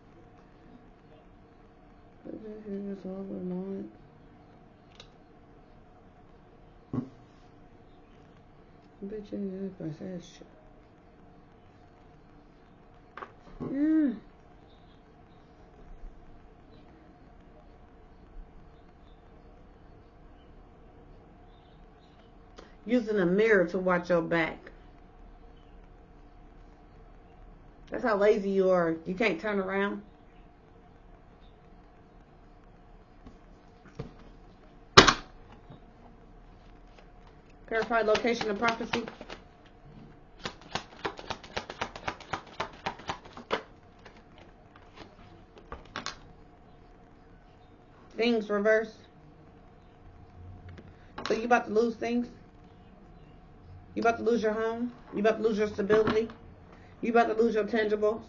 Yeah. Using a mirror to watch your back. That's how lazy you are. You can't turn around. Clarify location of prophecy. Things reverse. So you about to lose things? You about to lose your home? You about to lose your stability? You about to lose your tangibles?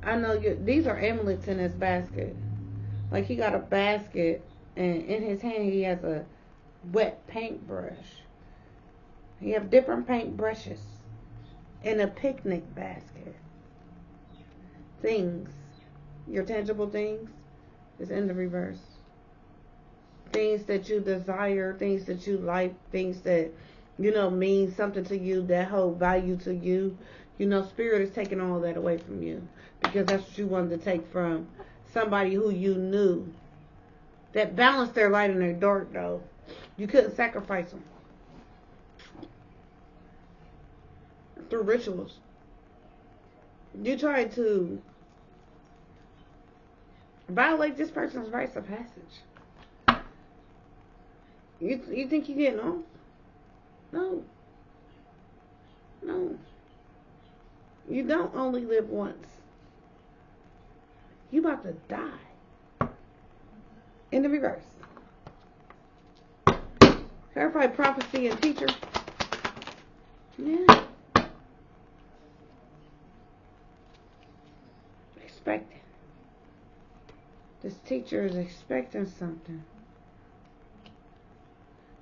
I know these are amulets in his basket. Like he got a basket and in his hand he has a wet paintbrush. He have different paint brushes in a picnic basket. Things. Your tangible things is in the reverse. Things that you desire, things that you like, things that, mean something to you, that hold value to you. Spirit is taking all that away from you. Because that's what you wanted to take from somebody who you knew. That balanced their light and their dark, though. You couldn't sacrifice them. Through rituals. You try to violate this person's rites of passage. You think you're getting off? No. No. You don't only live once. You about to die. In the reverse. Clarify prophecy and teacher. Yeah. Expecting. This teacher is expecting something.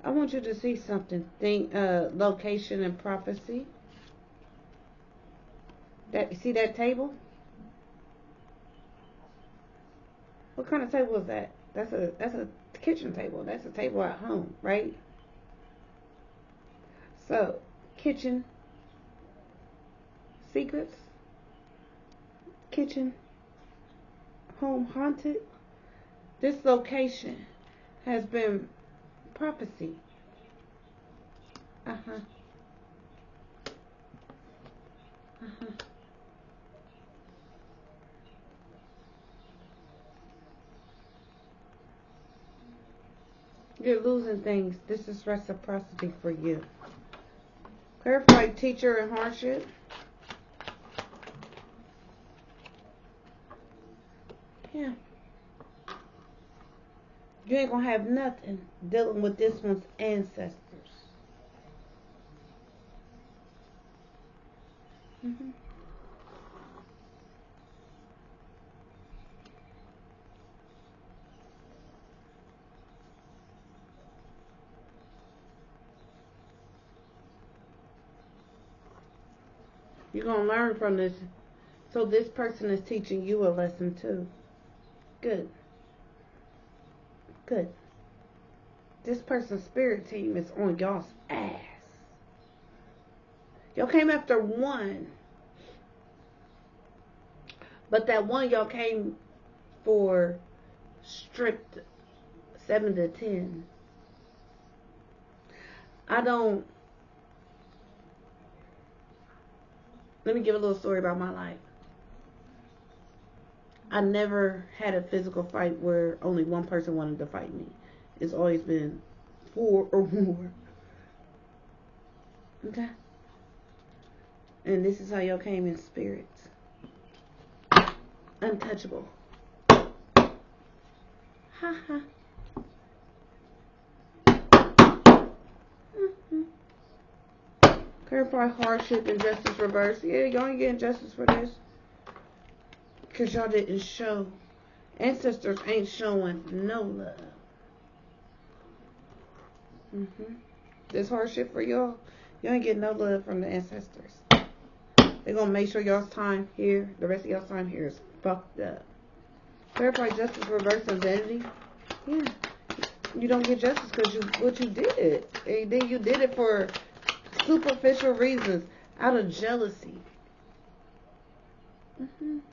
I want you to see something. Think location and prophecy. See that table? What kind of table is that? That's a kitchen table. That's a table at home, right? So, kitchen secrets, kitchen home haunted. This location has been prophecy. Uh-huh. Uh-huh. You're losing things. This is reciprocity for you. Clarify teacher and hardship. Yeah. You ain't gonna have nothing dealing with this one's ancestors. Mm-hmm. You're gonna learn from this. So this person is teaching you a lesson too. Good. Good. This person's spirit team is on y'all's ass. Y'all came after one. But that one y'all came for strict 7 to 10. Let me give a little story about my life. I never had a physical fight where only one person wanted to fight me. It's always been 4 or more. Okay? And this is how y'all came in spirits. Untouchable. Ha ha. Clarify hardship and justice reverse. Yeah, y'all ain't getting justice for this. Because y'all didn't show. Ancestors ain't showing no love. This hardship for y'all. You ain't getting no love from the ancestors. They're going to make sure y'all's time here, the rest of y'all's time here is fucked up. Clarify justice reverse identity. Yeah. You don't get justice because what you did. And then you did it for superficial reasons. Out of jealousy.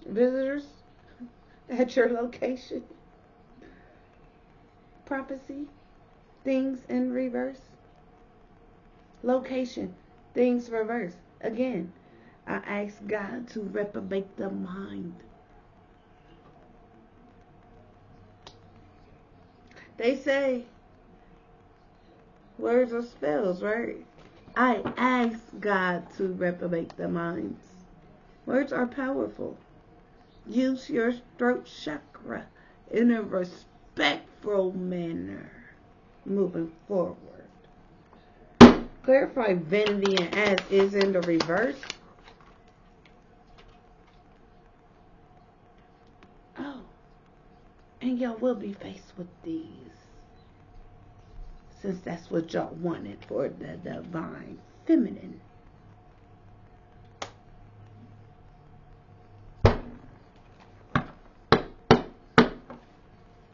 Visitors at your location. Prophecy. Things in reverse. Location. Things reverse. Again, I ask God to reprobate the mind. They say words are spells, right? I ask God to reprobate the minds. Words are powerful. Use your throat chakra in a respectful manner moving forward. Clarify vanity and as is in the reverse. Oh, and y'all will be faced with these, since that's what y'all wanted for the divine feminine.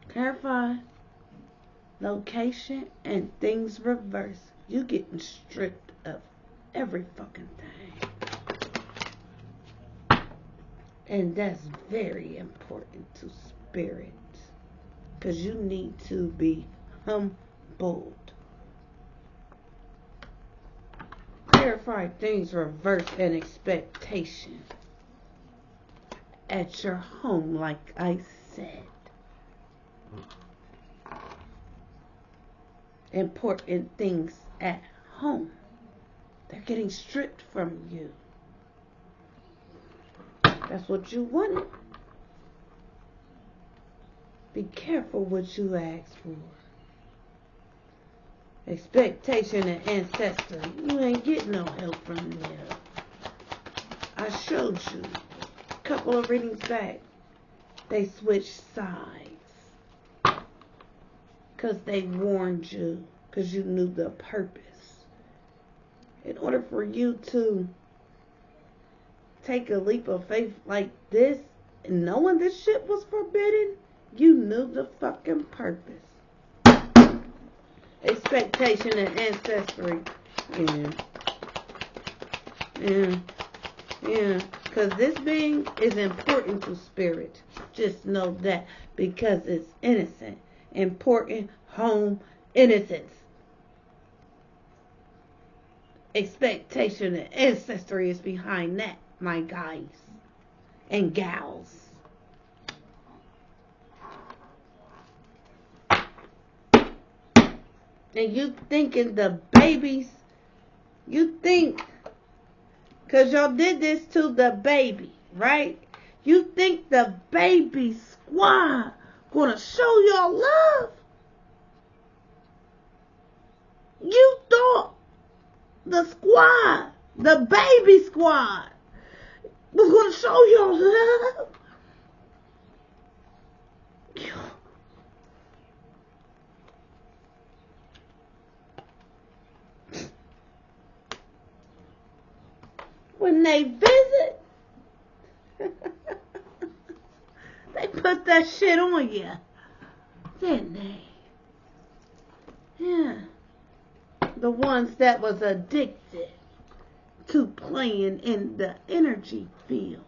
Clarify location and things reverse. You getting stripped of every fucking thing. And that's very important to spirit. Because you need to be humbled. Clarify things reverse and expectation. at your home, like I said. Important things at home. They're getting stripped from you. That's what you wanted. Be careful what you ask for. Expectation and ancestry. You ain't getting no help from them. I showed you a couple of readings back. They switched sides. Because they warned you. Because you knew the purpose. In order for you to take a leap of faith like this, knowing this shit was forbidden, you knew the fucking purpose. Expectation and ancestry. Yeah. Because this being is important to spirit. Just know that. Because it's innocent. Important home innocence. Expectation and ancestry is behind that, my guys and gals. And you thinking the babies, you think, because y'all did this to the baby, right? You think the baby squad gonna show y'all love? You thought the squad, the baby squad, was gonna show y'all love? When they visit, they put that shit on you, didn't they? Yeah. The ones that was addicted to playing in the energy field.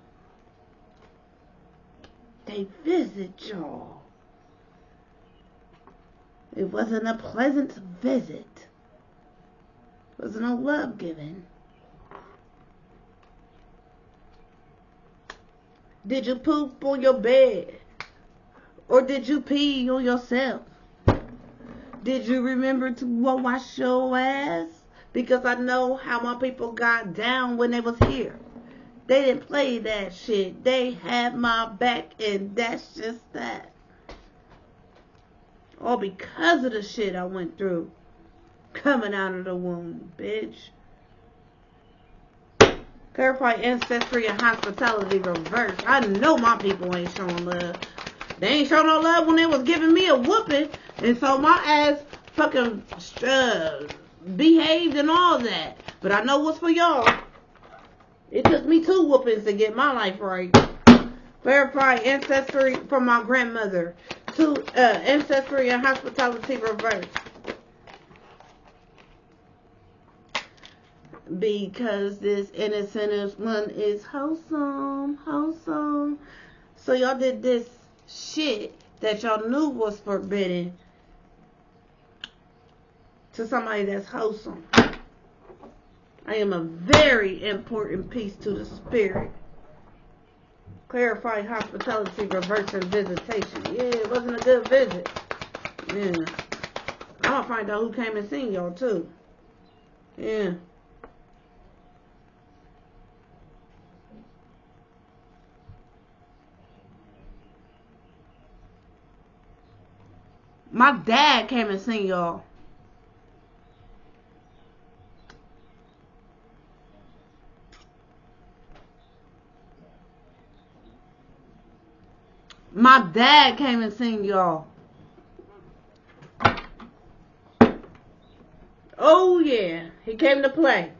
They visit y'all. It wasn't a pleasant visit. It wasn't no love given. Did you poop on your bed? Or did you pee on yourself? Did you remember to wash your ass? Because I know how my people got down when they was here. They didn't play that shit. They had my back, and that's just that. All because of the shit I went through. Coming out of the womb, bitch. Clarify ancestry and hospitality reverse. I know my people ain't showing love. They ain't showing no love when they was giving me a whooping. And so my ass fucking behaved and all that. But I know what's for y'all. It took me 2 whoopings to get my life right. Verify ancestry from my grandmother. To ancestry and hospitality reverse. Because this innocent one is wholesome. So y'all did this shit that y'all knew was forbidden to somebody that's wholesome. I am a very important piece to the spirit. Clarify hospitality, reverse, and visitation. Yeah, it wasn't a good visit. Yeah. I'm gonna find out who came and seen y'all too. Yeah. My dad came and seen y'all. My dad came and seen y'all. Oh yeah, he came to play.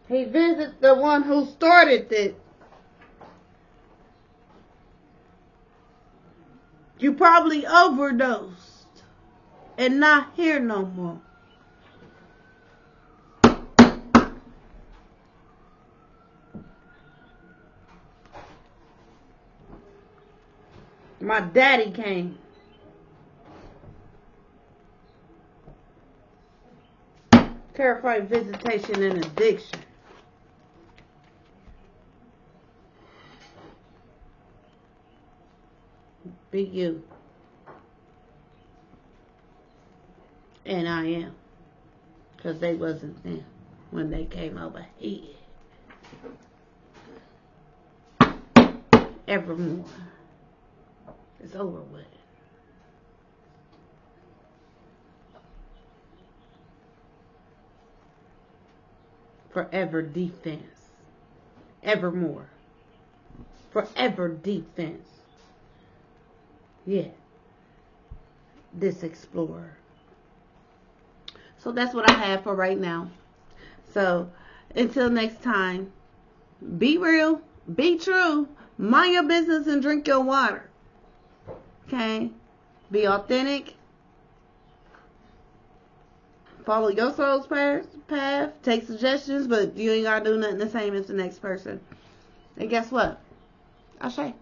He visits the one who started it. You probably overdosed and not here no more. My daddy came. Terrified visitation and addiction. Be you. And I am. Because they wasn't there when they came over here. Evermore. It's over with. Forever defense. Evermore. Forever defense. Yeah. This explorer. So that's what I have for right now. So until next time, be real, be true, mind your business and drink your water. Okay? Be authentic. Follow your soul's path. Take suggestions, but you ain't gotta do nothing the same as the next person. And guess what? Ashe.